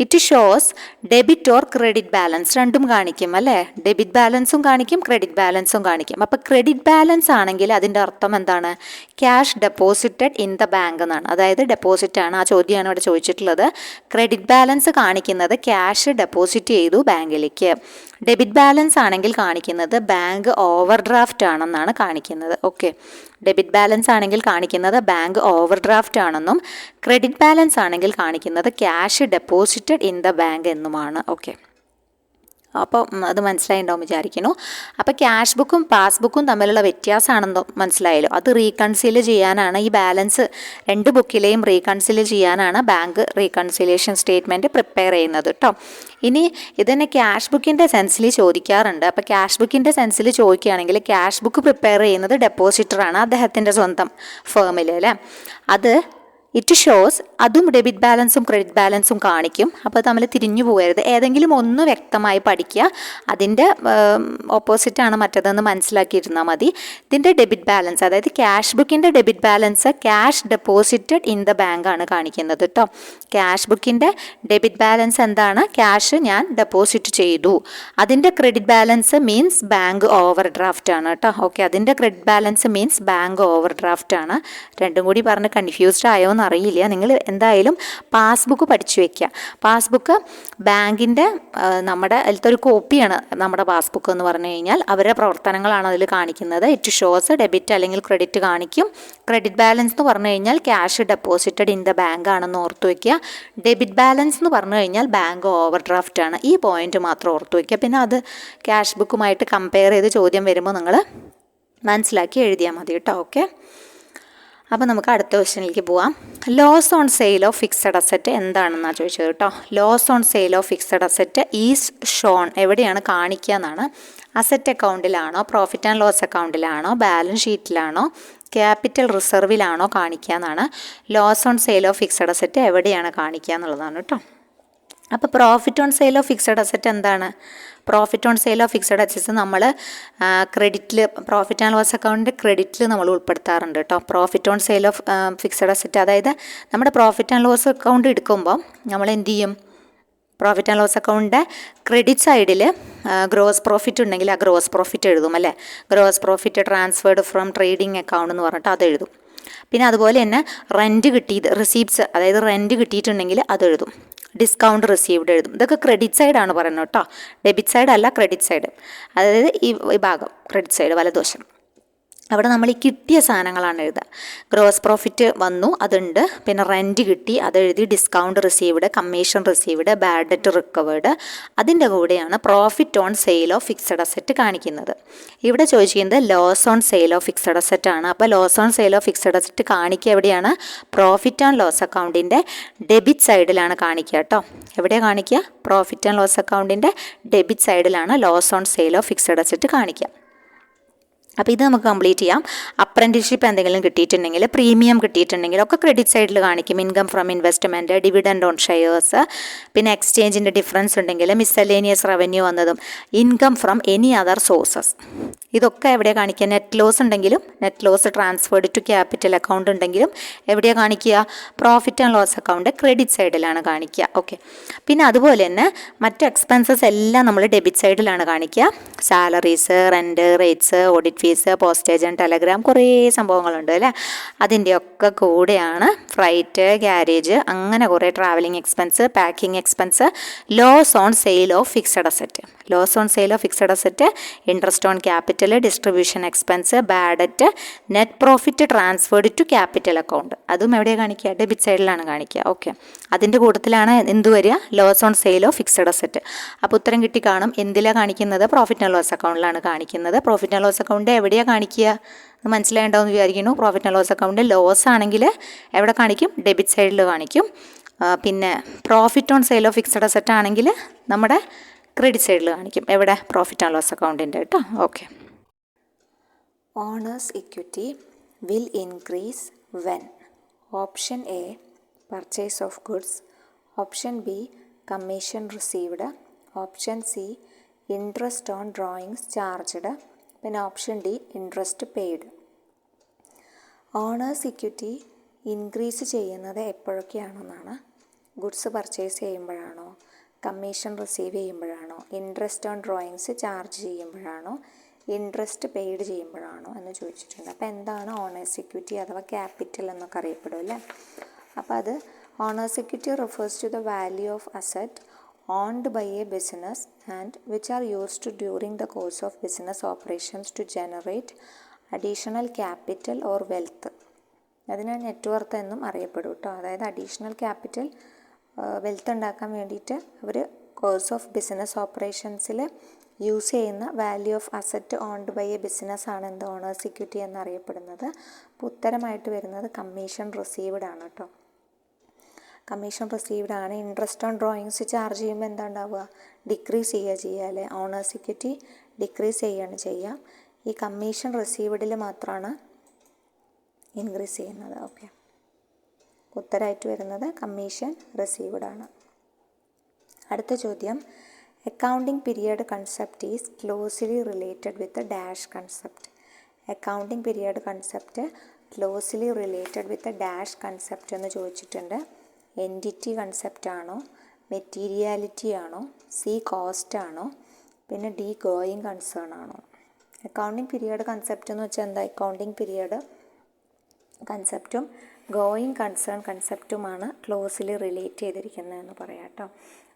It shows debit or credit balance, രണ്ടും കാണിക്കും അല്ലേ. ഡെബിറ്റ് ബാലൻസും കാണിക്കും, ക്രെഡിറ്റ് ബാലൻസും കാണിക്കും. അപ്പോൾ ക്രെഡിറ്റ് ബാലൻസ് ആണെങ്കിൽ അതിൻ്റെ അർത്ഥം എന്താണ്? Cash deposited in the bank എന്നാണ്. അതായത് ഡെപ്പോസിറ്റ് ആണ്, ആ ചോദ്യമാണ് ഇവിടെ ചോദിച്ചിട്ടുള്ളത്. ക്രെഡിറ്റ് ബാലൻസ് കാണിക്കുന്നത് ക്യാഷ് ഡെപ്പോസിറ്റ് ചെയ്തു ബാങ്കിലേക്ക്. ഡെബിറ്റ് ബാലൻസ് ആണെങ്കിൽ കാണിക്കുന്നത് ബാങ്ക് ഓവർ ഡ്രാഫ്റ്റ് ആണെന്നാണ് കാണിക്കുന്നത്. ഓക്കെ, ഡെബിറ്റ് ബാലൻസ് ആണെങ്കിൽ കാണിക്കുന്നത് ബാങ്ക് ഓവർ ഡ്രാഫ്റ്റ് ആണെന്നും, ക്രെഡിറ്റ് ബാലൻസ് ആണെങ്കിൽ കാണിക്കുന്നത് cash deposited in the bank എന്നുമാണ്. ഓക്കെ, അപ്പോൾ അത് മനസ്സിലായിട്ടുണ്ടാവും വിചാരിക്കുന്നു. അപ്പോൾ ക്യാഷ് ബുക്കും പാസ്ബുക്കും തമ്മിലുള്ള വ്യത്യാസമാണെന്നോ മനസ്സിലായല്ലോ. അത് റീകൺസിൽ ചെയ്യാനാണ്, ഈ ബാലൻസ് രണ്ട് ബുക്കിലെയും റീകൺസിൽ ചെയ്യാനാണ് ബാങ്ക് റീകൺസിലിയേഷൻ സ്റ്റേറ്റ്മെൻറ്റ് പ്രിപ്പയർ ചെയ്യുന്നത് കേട്ടോ. ഇനി ഇതന്നെ ക്യാഷ് ബുക്കിൻ്റെ സെൻസിൽ ചോദിക്കാറുണ്ട്. അപ്പോൾ ക്യാഷ് ബുക്കിൻ്റെ സെൻസിൽ ചോദിക്കുകയാണെങ്കിൽ ക്യാഷ് ബുക്ക് പ്രിപ്പയർ ചെയ്യുന്നത് ഡെപ്പോസിറ്ററാണ് അദ്ദേഹത്തിൻ്റെ സ്വന്തം ഫേമിൽ അല്ലേ. അത് ഇറ്റ് ഷോസ് അതും ഡെബിറ്റ് ബാലൻസും ക്രെഡിറ്റ് ബാലൻസും കാണിക്കും. അപ്പോൾ തമ്മിൽ തിരിഞ്ഞു പോകരുത്. ഏതെങ്കിലും ഒന്ന് വ്യക്തമായി പഠിക്കുക. അതിൻ്റെ ഓപ്പോസിറ്റാണ് മറ്റേതെന്ന് മനസ്സിലാക്കിയിരുന്നാൽ മതി. ഇതിൻ്റെ ഡെബിറ്റ് ബാലൻസ്, അതായത് ക്യാഷ് ബുക്കിൻ്റെ debit balance cash deposited in the bank ആണ് കാണിക്കുന്നത് കേട്ടോ. ക്യാഷ് ബുക്കിൻ്റെ ഡെബിറ്റ് ബാലൻസ് എന്താണ്? ക്യാഷ് ഞാൻ ഡെപ്പോസിറ്റ് ചെയ്തു. അതിൻ്റെ credit balance means bank over draft ആണ് കേട്ടോ. ഓക്കെ, അതിൻ്റെ credit balance means bank over draft ആണ്. രണ്ടും കൂടി പറഞ്ഞ് കൺഫ്യൂസ്ഡ് ആയോ അറിയില്ല. നിങ്ങൾ എന്തായാലും പാസ്ബുക്ക് പഠിച്ചു വെക്കുക. പാസ്ബുക്ക് ബാങ്കിൻ്റെ നമ്മുടെ അതിലത്തെ ഒരു കോപ്പിയാണ് നമ്മുടെ പാസ്ബുക്ക് എന്ന് പറഞ്ഞു കഴിഞ്ഞാൽ. അവരുടെ പ്രവർത്തനങ്ങളാണ് അതിൽ കാണിക്കുന്നത്. ഇറ്റ് ഷോസ് ഡെബിറ്റ് അല്ലെങ്കിൽ ക്രെഡിറ്റ് കാണിക്കും. ക്രെഡിറ്റ് ബാലൻസ് എന്ന് പറഞ്ഞു കഴിഞ്ഞാൽ cash deposited in the bank ആണെന്ന് ഓർത്തു വയ്ക്കുക. ഡെബിറ്റ് ബാലൻസ് എന്ന് പറഞ്ഞു കഴിഞ്ഞാൽ ബാങ്ക് ഓവർ ഡ്രാഫ്റ്റ് ആണ്. ഈ പോയിന്റ് മാത്രം ഓർത്തു വയ്ക്കുക. പിന്നെ അത് ക്യാഷ് ബുക്കുമായിട്ട് കമ്പയർ ചെയ്ത് ചോദ്യം വരുമ്പോൾ നിങ്ങൾ മനസ്സിലാക്കി എഴുതിയാൽ മതി കേട്ടോ. ഓക്കെ, അപ്പോൾ നമുക്ക് അടുത്ത ക്വസ്റ്റ്യനിലേക്ക് പോവാം. Loss on sale of fixed asset എന്താണെന്നാണ് ചോദിച്ചത് കേട്ടോ. Loss on sale of fixed asset is shown, എവിടെയാണ് കാണിക്കുക എന്നാണ്. അസറ്റ് അക്കൗണ്ടിലാണോ, പ്രോഫിറ്റ് ആൻഡ് ലോസ് അക്കൗണ്ടിലാണോ, ബാലൻസ് ഷീറ്റിലാണോ, ക്യാപിറ്റൽ റിസർവിലാണോ കാണിക്കുക എന്നാണ്. Loss on sale of fixed asset എവിടെയാണ് കാണിക്കുക എന്നുള്ളതാണ് കേട്ടോ. അപ്പോൾ profit on sale of fixed asset എന്താണ്? Profit on sale of fixed assets നമ്മൾ ക്രെഡിറ്റിൽ, പ്രോഫിറ്റ് ആൻഡ് ലോസ് അക്കൗണ്ടിൻ്റെ ക്രെഡിറ്റിൽ നമ്മൾ ഉൾപ്പെടുത്താറുണ്ട് കേട്ടോ. Profit on sale of fixed asset, അതായത് നമ്മുടെ പ്രോഫിറ്റ് ആൻഡ് ലോസ് അക്കൗണ്ട് എടുക്കുമ്പോൾ നമ്മൾ എന്ത് ചെയ്യും? പ്രോഫിറ്റ് ആൻഡ് ലോസ് അക്കൗണ്ടിൻ്റെ ക്രെഡിറ്റ് സൈഡിൽ ഗ്രോസ് പ്രോഫിറ്റ് ഉണ്ടെങ്കിൽ ആ ഗ്രോസ് പ്രോഫിറ്റ് എഴുതും അല്ലേ. Gross profit transferred from trading account എന്ന് പറഞ്ഞിട്ട് അത് എഴുതും. പിന്നെ അതുപോലെ തന്നെ റെൻറ്റ് കിട്ടിയത്, റിസീപ്റ്റ്സ്, അതായത് റെൻറ്റ് കിട്ടിയിട്ടുണ്ടെങ്കിൽ അത് എഴുതും. ഡിസ്കൗണ്ട് റിസീവ്ഡ് എഴുതും. ഇതൊക്കെ ക്രെഡിറ്റ് സൈഡാണ് പറയുന്നത് കേട്ടോ. ഡെബിറ്റ് സൈഡ് അല്ല, ക്രെഡിറ്റ് സൈഡ്. അതായത് ഈ ഭാഗം ക്രെഡിറ്റ് സൈഡ് വലതുവശം. അവിടെ നമ്മൾ ഈ കിട്ടിയ സാധനങ്ങളാണ് എഴുതുക. ഗ്രോസ് പ്രോഫിറ്റ് വന്നു, അതുണ്ട്. പിന്നെ റെൻറ്റ് കിട്ടി, അതെഴുതി. Discount received, commission received, bad debt recovered. അതിൻ്റെ കൂടെയാണ് profit on sale of fixed asset കാണിക്കുന്നത്. ഇവിടെ ചോദിച്ചിരിക്കുന്നത് loss on sale of fixed asset ആണ്. അപ്പോൾ loss on sale of fixed asset കാണിക്കുക എവിടെയാണ്? പ്രോഫിറ്റ് ആൻഡ് ലോസ് അക്കൗണ്ടിൻ്റെ ഡെബിറ്റ് സൈഡിലാണ് കാണിക്കുക കേട്ടോ. എവിടെയാണ് കാണിക്കുക? പ്രോഫിറ്റ് ആൻഡ് ലോസ് അക്കൗണ്ടിൻ്റെ ഡെബിറ്റ് സൈഡിലാണ് loss on sale of fixed asset കാണിക്കുക. അപ്പോൾ ഇത് നമുക്ക് കംപ്ലീറ്റ് ചെയ്യാം. അപ്രൻറ്റിസ്ഷിപ്പ് എന്തെങ്കിലും കിട്ടിയിട്ടുണ്ടെങ്കിൽ, പ്രീമിയം കിട്ടിയിട്ടുണ്ടെങ്കിൽ ഒക്കെ ക്രെഡിറ്റ് സൈഡിൽ കാണിക്കും. Income from investment, dividend on shares, പിന്നെ എക്സ്ചേഞ്ചിൻ്റെ ഡിഫറൻസ് ഉണ്ടെങ്കിൽ, മിസ്സലേനിയസ് റവന്യൂ വന്നതും, income from any other sources, ഇതൊക്കെ എവിടെ കാണിക്കുക? നെറ്റ് ലോസ് ഉണ്ടെങ്കിലും, net loss transferred to capital account ഉണ്ടെങ്കിലും എവിടെയാണ് കാണിക്കുക? Profit and loss account credit സൈഡിലാണ് കാണിക്കുക. ഓക്കെ, പിന്നെ അതുപോലെ തന്നെ മറ്റ് എക്സ്പെൻസസ് എല്ലാം നമ്മൾ ഡെബിറ്റ് സൈഡിലാണ് കാണിക്കുക. Salaries, rent, rates, audit fees, postage and telegram, കുറേ സംഭവങ്ങളുണ്ട് അല്ലേ. അതിൻ്റെയൊക്കെ കൂടെയാണ് ഫ്ലൈറ്റ്, ഗ്യാരേജ്, അങ്ങനെ കുറേ travelling expense, packing expense. Loss on sale of fixed asset, loss on sale of fixed asset, interest on capital, distribution expense, bad debt, net profit transferred to capital account, അതും എവിടെയാണ് കാണിക്കുക? ഡെബിറ്റ് സൈഡിലാണ് കാണിക്കുക. ഓക്കെ, അതിൻ്റെ കൂട്ടത്തിലാണ് എന്ത് വരിക? Loss on sale of fixed asset. അപ്പോൾ ഉത്തരം കിട്ടി കാണും. എന്തിലാണ് കാണിക്കുന്നത്? പ്രോഫിറ്റ് ആൻഡ് ലോസ് അക്കൗണ്ടിലാണ് കാണിക്കുന്നത്. പ്രോഫിറ്റ് ആൻഡ് ലോസ് അക്കൗണ്ട് എവിടെയാണ് കാണിക്കുക? മനസ്സിലായിട്ടുണ്ടാവും വിചാരിക്കുന്നു. Profit and loss account loss ആണെങ്കിൽ എവിടെ കാണിക്കും? ഡെബിറ്റ് സൈഡിൽ കാണിക്കും. പിന്നെ profit on sale of fixed asset ആണെങ്കിൽ നമ്മുടെ ക്രെഡിറ്റ് സൈഡിൽ കാണിക്കും. എവിടെ? പ്രോഫിറ്റ് ആൻഡ് ലോസ് അക്കൗണ്ടിൻ്റെ കേട്ടോ. Okay, owner's equity will increase when? Option A purchase of goods, option B commission received, option C interest on drawings charged, പിന്നെ option D interest paid. Owner's equity increase ചെയ്യുന്നത് എപ്പോഴൊക്കെയാണെന്നാണ്. ഗുഡ്സ് പർച്ചേസ് ചെയ്യുമ്പോഴാണോ, കമ്മീഷൻ റിസീവ് ചെയ്യുമ്പോഴാണോ, ഇൻട്രസ്റ്റ് ഓൺ ഡ്രോയിങ്സ് ചാർജ് ചെയ്യുമ്പോഴാണോ, ഇൻട്രസ്റ്റ് പെയ്ഡ് ചെയ്യുമ്പോഴാണോ എന്ന് ചോദിച്ചിട്ടുണ്ട്. അപ്പോൾ എന്താണ് ഓണേഴ്സ് ഇക്വിറ്റി അഥവാ ക്യാപിറ്റൽ എന്നൊക്കെ അറിയപ്പെടും അല്ലേ. അപ്പോൾ അത് owner's equity refers to the value of asset owned by a business and which are used during the course of business operations to generate additional capital or wealth. അതിനെ നെറ്റ്വർത്ത് എന്നും അറിയപ്പെടും കേട്ടോ. അതായത് അഡീഷണൽ ക്യാപിറ്റൽ, വെൽത്ത് ഉണ്ടാക്കാൻ വേണ്ടിയിട്ട് അവർ കോഴ്സ് ഓഫ് ബിസിനസ് ഓപ്പറേഷൻസിൽ യൂസ് ചെയ്യുന്ന value of asset owned by a business ആണ് എന്ത്? ഓണേഴ്സ് ഇക്വിറ്റി എന്നറിയപ്പെടുന്നത്. അപ്പോൾ ഉത്തരമായിട്ട് വരുന്നത് കമ്മീഷൻ റിസീവ്ഡ് ആണ് കേട്ടോ. കമ്മീഷൻ റിസീവ്ഡ് ആണ്. ഇൻട്രസ്റ്റ് ഓൺ ഡ്രോയിങ്സ് ചാർജ് ചെയ്യുമ്പോൾ എന്താ ഉണ്ടാവുക? ഡിക്രീസ് ചെയ്യുക അല്ലേ. ഓണേഴ്സ് ഇക്വിറ്റി ഡിക്രീസ് ചെയ്യുകയാണ് ചെയ്യുക. ഈ കമ്മീഷൻ റിസീവ്ഡിൽ മാത്രമാണ് ഇൻക്രീസ് ചെയ്യുന്നത്. ഓക്കെ, ഉത്തരമായിട്ട് വരുന്നത് കമ്മീഷൻ റിസീവ്ഡ് ആണ്. അടുത്ത ചോദ്യം, accounting period concept is closely related with dash concept. Accounting period concept closely related with dash concept എന്ന് ചോദിച്ചിട്ടുണ്ട്. എൻറ്റിറ്റി കൺസെപ്റ്റ് ആണോ, മെറ്റീരിയാലിറ്റി ആണോ, സി കോസ്റ്റ് ആണോ, പിന്നെ ഡി ഗോയിങ് കൺസേൺ ആണോ? അക്കൗണ്ടിംഗ് പീരിയഡ് കൺസെപ്റ്റ് എന്ന് വെച്ചാൽ എന്താ? അക്കൗണ്ടിംഗ് പീരിയഡ് കൺസെപ്റ്റും ഗോയിങ് കൺസേൺ കൺസെപ്റ്റുമാണ് ക്ലോസ്ലി റിലേറ്റ് ചെയ്തിരിക്കുന്നതെന്ന് പറയാം കേട്ടോ.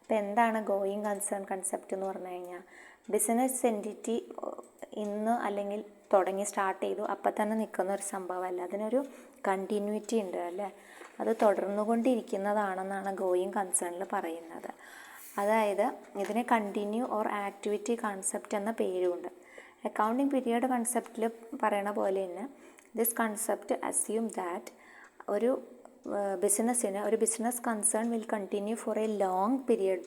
അപ്പോൾ എന്താണ് ഗോയിങ് കൺസേൺ കൺസെപ്റ്റ് എന്ന് പറഞ്ഞു കഴിഞ്ഞാൽ, ബിസിനസ് എൻറ്റിറ്റി ഇന്ന് അല്ലെങ്കിൽ സ്റ്റാർട്ട് ചെയ്തു അപ്പം തന്നെ നിൽക്കുന്ന ഒരു സംഭവമല്ല, അതിനൊരു കണ്ടിന്യൂറ്റി ഉണ്ട് അല്ലേ, അത് തുടർന്നുകൊണ്ടിരിക്കുന്നതാണെന്നാണ് ഗോയിങ് കൺസേണിൽ പറയുന്നത്. അതായത് ഇതിനെ കണ്ടിന്യൂ ഓർ ആക്ടിവിറ്റി കൺസെപ്റ്റ് എന്ന പേരുമുണ്ട്. അക്കൗണ്ടിംഗ് പീരിയഡ് കൺസെപ്റ്റിൽ പറയണ പോലെ തന്നെ ദിസ് കൺസെപ്റ്റ് അസ്യൂം ദാറ്റ് ഒരു business concern will continue for A long period,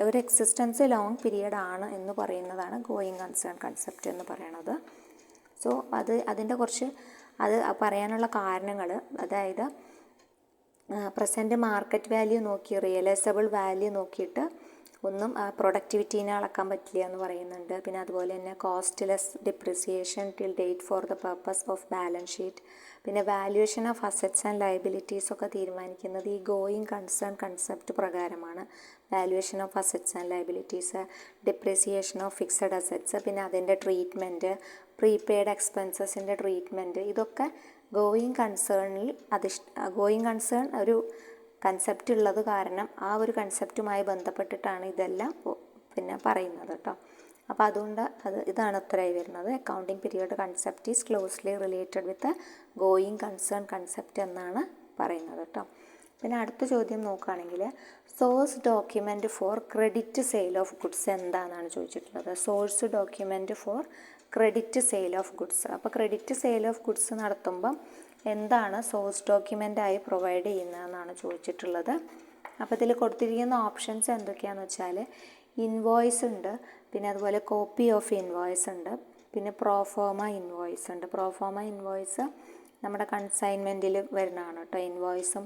ഒരു എക്സിസ്റ്റൻസ് ലോങ് പീരിയഡ് ആണ് എന്ന് പറയുന്നതാണ് ഗോയിങ് കൺസേൺ കൺസെപ്റ്റ് എന്ന് പറയുന്നത്. സോ അതിൻ്റെ കുറച്ച് പറയാനുള്ള കാരണങ്ങൾ, അതായത് പ്രസൻറ്റ് മാർക്കറ്റ് വാല്യൂ നോക്കി റിയലൈസബിൾ വാല്യൂ നോക്കിയിട്ട് ഒന്നും പ്രൊഡക്ടിവിറ്റീനെ അളക്കാൻ പറ്റില്ല എന്ന് പറയുന്നുണ്ട്. പിന്നെ അതുപോലെ തന്നെ cost less depreciation till date for the purpose of balance sheet, പിന്നെ valuation of assets and liabilities ഒക്കെ തീരുമാനിക്കുന്നത് ഈ ഗോയിങ് കൺസേൺ കൺസെപ്റ്റ് പ്രകാരമാണ്. Valuation of assets and liabilities, depreciation of fixed assets, പിന്നെ അതിൻ്റെ ട്രീറ്റ്മെൻറ്റ്, പ്രീപെയ്ഡ് എക്സ്പെൻസസിൻ്റെ ട്രീറ്റ്മെൻറ്റ്, ഇതൊക്കെ ഗോയിങ് കൺസേൺ ഒരു കൺസെപ്റ്റ് ഉള്ളത് കാരണം ആ ഒരു കൺസെപ്റ്റുമായി ബന്ധപ്പെട്ടിട്ടാണ് ഇതെല്ലാം പിന്നെ പറയുന്നത് കേട്ടോ. അപ്പോൾ അതുകൊണ്ട് ഇതാണ് ഉത്തരമായി വരുന്നത്. Accounting period concept is closely related with going concern concept എന്നാണ് പറയുന്നത് കേട്ടോ. പിന്നെ അടുത്ത ചോദ്യം നോക്കുകയാണെങ്കിൽ, source document four credit sale of goods എന്താണെന്നാണ് ചോദിച്ചിട്ടുള്ളത്. Source document four credit sale of goods. അപ്പോൾ ക്രെഡിറ്റ് സെയിൽ ഓഫ് ഗുഡ്സ് നടത്തുമ്പം എന്താണ് സോഴ്സ് ഡോക്യുമെൻ്റായി പ്രൊവൈഡ് ചെയ്യുന്നതെന്നാണ് ചോദിച്ചിട്ടുള്ളത്. അപ്പോൾ ഇതിൽ കൊടുത്തിരിക്കുന്ന ഓപ്ഷൻസ് എന്തൊക്കെയാണെന്ന് വെച്ചാൽ, ഇൻവോയ്സ് ഉണ്ട്, പിന്നെ അതുപോലെ കോപ്പി ഓഫ് ഇൻവോയ്സ് ഉണ്ട്, പിന്നെ പ്രോഫോമ ഇൻവോയ്സ് ഉണ്ട്. പ്രോഫോമ ഇൻവോയ്സ് നമ്മുടെ കൺസൈൻമെൻറ്റിൽ വരുന്നതാണ് കേട്ടോ. ഇൻവോയ്സും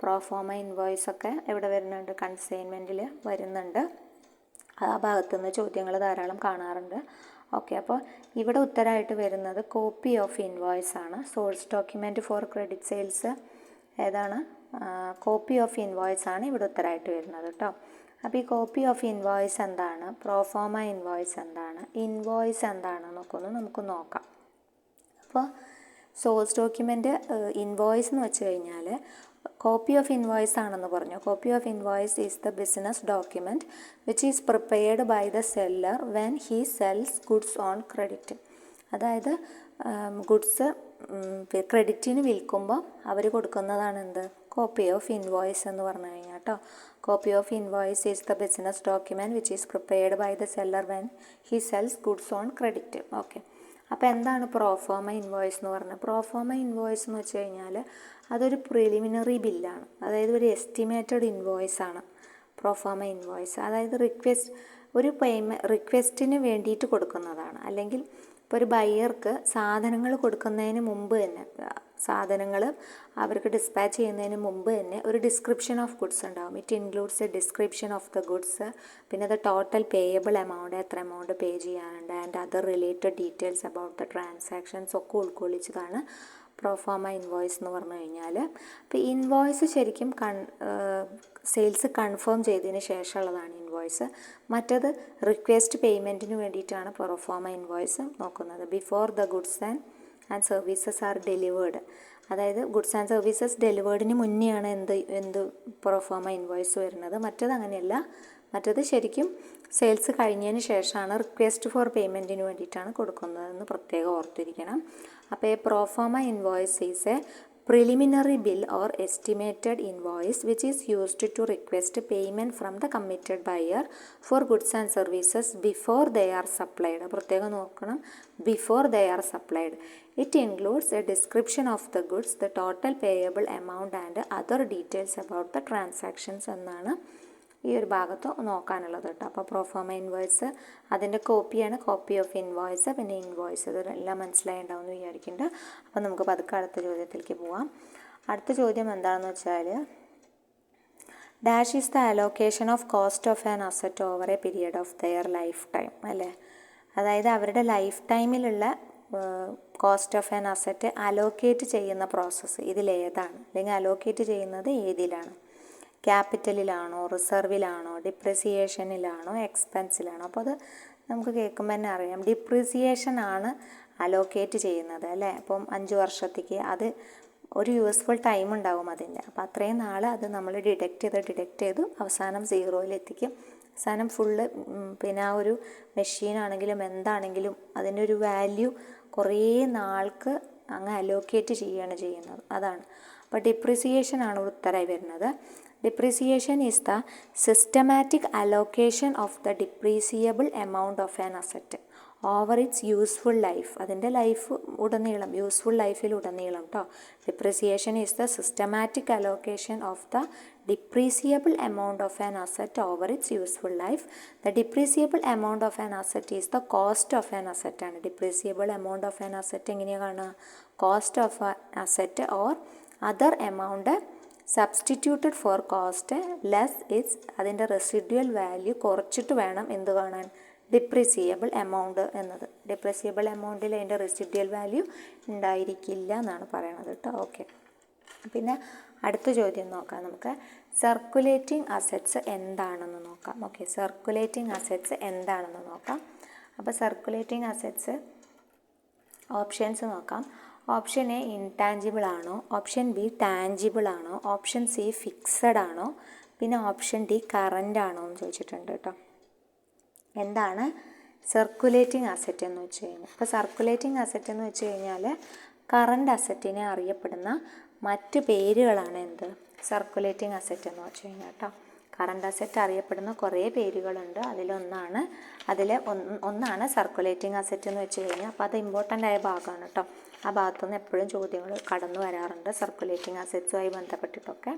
പ്രോഫോമ ഇൻവോയ്സൊക്കെ എവിടെ വരുന്നുണ്ട്? കൺസൈൻമെൻറ്റിൽ വരുന്നുണ്ട്. ആ ഭാഗത്തുനിന്ന് ചോദ്യങ്ങൾ ധാരാളം കാണാറുണ്ട്. ഓക്കെ, അപ്പോൾ ഇവിടെ ഉത്തരമായിട്ട് വരുന്നത് കോപ്പി ഓഫ് ഇൻവോയ്സ് ആണ്. Source document four credit sales ഏതാണ്? കോപ്പി ഓഫ് ഇൻവോയ്സ് ആണ് ഇവിടെ ഉത്തരമായിട്ട് വരുന്നത് കേട്ടോ. അപ്പോൾ ഈ കോപ്പി ഓഫ് ഇൻവോയ്സ് എന്താണ്? പ്രോഫോമ ഇൻവോയ്സ് എന്താണ്? ഇൻവോയ്സ് എന്താണെന്നൊക്കെ നമുക്ക് നോക്കാം. അപ്പോൾ സോഴ്സ് ഡോക്യുമെൻറ്റ് ഇൻവോയ്സ് എന്ന് വെച്ച് കഴിഞ്ഞാൽ കോപ്പി ഓഫ് ഇൻവോയ്സ് ആണെന്ന് പറഞ്ഞു. Copy of invoice is the business document which is prepared by the seller when he sells goods on credit. അതായത് ഗുഡ്സ് ക്രെഡിറ്റിന് വിൽക്കുമ്പോൾ അവർ കൊടുക്കുന്നതാണ് എന്ത്? കോപ്പി ഓഫ് ഇൻവോയ്സ് എന്ന് പറഞ്ഞു കഴിഞ്ഞാൽ കേട്ടോ. Copy of invoice is the business document which is prepared by the seller when he sells goods on credit. Okay, അപ്പോൾ എന്താണ് പ്രോഫോമ ഇൻവോയ്സ് എന്ന് പറഞ്ഞാൽ? പ്രോഫോമ ഇൻവോയ്സ് എന്ന് വെച്ച് കഴിഞ്ഞാൽ അതൊരു പ്രിലിമിനറി ബില്ലാണ്, അതായത് ഒരു എസ്റ്റിമേറ്റഡ് ഇൻവോയ്സ് ആണ് പ്രോഫോമ ഇൻവോയ്സ്. അതായത് റിക്വസ്റ്റിന് വേണ്ടിയിട്ട് കൊടുക്കുന്നതാണ്. അല്ലെങ്കിൽ ഇപ്പോൾ ഒരു ബയ്യർക്ക് സാധനങ്ങൾ കൊടുക്കുന്നതിന് മുമ്പ് തന്നെ, സാധനങ്ങൾ അവർക്ക് ഡിസ്പാച്ച് ചെയ്യുന്നതിന് മുമ്പ് തന്നെ ഒരു ഡിസ്ക്രിപ്ഷൻ ഓഫ് ഗുഡ്സ് ഉണ്ടാകും. It includes A description of the goods, പിന്നെ അത് ടോട്ടൽ പേയബിൾ എമൗണ്ട്, എത്ര എമൗണ്ട് പേ ചെയ്യാനുണ്ട്, and other related details about the transactions ഒക്കെ ഉൾക്കൊള്ളിച്ചതാണ് പ്രോഫോമ ഇൻവോയ്സ് എന്ന് പറഞ്ഞു കഴിഞ്ഞാൽ. അപ്പോൾ ഇൻവോയ്സ് ശരിക്കും സെയിൽസ് കൺഫേം ചെയ്തതിന് ശേഷമുള്ളതാണ് ഇൻവോയ്സ്. മറ്റത് റിക്വസ്റ്റ് പേയ്മെൻറ്റിന് വേണ്ടിയിട്ടാണ് പ്രോഫോമ ഇൻവോയ്സ് നോക്കുന്നത്. Before the goods and services are delivered, അതായത് ഗുഡ്സ് ആൻഡ് സർവീസസ് ഡെലിവേർഡിന് മുന്നെയാണ് എന്ത് പ്രോഫോമ ഇൻവോയ്സ് വരുന്നത്. മറ്റത് അങ്ങനെയല്ല, മറ്റത് ശരിക്കും സെയിൽസ് കഴിഞ്ഞതിന് ശേഷമാണ് റിക്വസ്റ്റ് ഫോർ പേയ്മെൻറ്റിന് വേണ്ടിയിട്ടാണ് കൊടുക്കുന്നതെന്ന് പ്രത്യേകം ഓർത്തിരിക്കണം. അപ്പോൾ ഈ proforma invoice is a preliminary bill or estimated invoice which is used to request payment from the committed buyer for goods and services before they are supplied. പ്രത്യേകം നോക്കണം, before they are supplied. It includes a description of the goods, the total payable amount and other details about the transactions എന്നാണ് ഈ ഒരു ഭാഗത്ത് നോക്കാനുള്ളത് കേട്ടോ. അപ്പോൾ പ്രോഫോമ ഇൻവോയ്സ് അതിൻ്റെ കോപ്പിയാണ് കോപ്പി ഓഫ് ഇൻവോയ്സ്, പിന്നെ ഇൻവോയ്സ്, ഇതെല്ലാം മനസ്സിലായിട്ടുണ്ടാവും എന്ന് വിചാരിക്കുന്നുണ്ട്. അപ്പോൾ നമുക്ക് പതുക്കെ അടുത്ത ചോദ്യത്തിലേക്ക് പോവാം. അടുത്ത ചോദ്യം എന്താണെന്ന് വെച്ചാൽ dash is the allocation of cost of an asset over a period of their life time അല്ലേ. അതായത് അവരുടെ ലൈഫ് ടൈമിലുള്ള cost of an asset allocate ചെയ്യുന്ന പ്രോസസ്സ് ഇതിലേതാണ്, അല്ലെങ്കിൽ അലോക്കേറ്റ് ചെയ്യുന്നത് ഏതിലാണ്? ക്യാപിറ്റലിലാണോ, റിസർവിലാണോ, ഡിപ്രിസിയേഷനിലാണോ, എക്സ്പെൻസിലാണോ? അപ്പോൾ അത് നമുക്ക് കേൾക്കുമ്പോൾ തന്നെ അറിയാം ഡിപ്രിസിയേഷൻ ആണ് അലോക്കേറ്റ് ചെയ്യുന്നത് അല്ലേ. അപ്പം 5 വർഷത്തേക്ക് അത് ഒരു യൂസ്ഫുൾ ടൈം ഉണ്ടാവും അതിൻ്റെ. അപ്പോൾ അത്രയും നാൾ അത് നമ്മൾ ഡിഡക്റ്റ് ചെയ്ത് അവസാനം സീറോയിലെത്തിക്കും. അവസാനം ഫുള്ള് പിന്നെ ആ ഒരു മെഷീനാണെങ്കിലും എന്താണെങ്കിലും അതിൻ്റെ ഒരു വാല്യൂ കുറേ നാൾക്ക് അങ്ങ് അലോക്കേറ്റ് ചെയ്യുകയാണ് ചെയ്യുന്നത്. അതാണ്. അപ്പോൾ ഡിപ്രിസിയേഷൻ ആണ് ഉത്തരമായി വരുന്നത്. Depreciation is the systematic allocation of the depreciable amount of an asset over its useful life. അതിൻ്റെ ലൈഫ് ഉടനീളം, യൂസ്ഫുൾ ലൈഫിലുടനീളം കേട്ടോ. Depreciation is the systematic allocation of the depreciable amount of an asset over its useful life. The depreciable amount of an asset is the cost of an asset ആണ്. depreciable amount of an asset എങ്ങനെയാണ് കാണുക? cost of an asset or other amount substituted for cost less its അതിൻ്റെ residual value കുറച്ചിട്ട് വേണം എന്ത് കാണാൻ? ഡിപ്രിസിയബിൾ എമൗണ്ട് എന്നത്. ഡിപ്രിസിയബിൾ എമൗണ്ടിൽ അതിൻ്റെ റെസിഡ്യുവൽ വാല്യൂ ഉണ്ടായിരിക്കില്ല എന്നാണ് പറയണത് കേട്ടോ. ഓക്കെ, പിന്നെ അടുത്ത ചോദ്യം നോക്കാം നമുക്ക്. സർക്കുലേറ്റിംഗ് അസറ്റ്സ് എന്താണെന്ന് നോക്കാം. ഓക്കെ, സർക്കുലേറ്റിംഗ് അസറ്റ്സ് എന്താണെന്ന് നോക്കാം. അപ്പോൾ സർക്കുലേറ്റിംഗ് അസറ്റ്സ് ഓപ്ഷൻസ് നോക്കാം. ഓപ്ഷൻ എ ഇൻടാഞ്ചിബിൾ ആണോ, ഓപ്ഷൻ ബി ടാഞ്ചിബിൾ ആണോ, ഓപ്ഷൻ സി ഫിക്സഡ് ആണോ, പിന്നെ ഓപ്ഷൻ ഡി കറൻ്റ് ആണോ എന്ന് ചോദിച്ചിട്ടുണ്ട് കേട്ടോ. എന്താണ് സർക്കുലേറ്റിംഗ് അസറ്റ് എന്ന് വെച്ച് കഴിഞ്ഞാൽ? അപ്പോൾ സർക്കുലേറ്റിംഗ് അസറ്റ് എന്ന് വെച്ച് കഴിഞ്ഞാൽ കറണ്ട് അസറ്റിനെ അറിയപ്പെടുന്ന മറ്റ് പേരുകളാണ് എന്ത്? സർക്കുലേറ്റിംഗ് അസറ്റ് എന്ന് വെച്ച് കഴിഞ്ഞാൽ കേട്ടോ. കറണ്ട് അസറ്റ് അറിയപ്പെടുന്ന കുറേ പേരുകളുണ്ട്. ഒന്നാണ് സർക്കുലേറ്റിംഗ് അസറ്റ് എന്ന് വെച്ച് കഴിഞ്ഞാൽ. അപ്പോൾ അത് ഇമ്പോർട്ടൻ്റ് ആയ ഭാഗമാണ് കേട്ടോ. ആ ഭാഗത്തുനിന്ന് എപ്പോഴും ചോദ്യങ്ങൾ കടന്നു വരാറുണ്ട് സർക്കുലേറ്റിംഗ് അസറ്റ്സുമായി ബന്ധപ്പെട്ടിട്ടൊക്കെ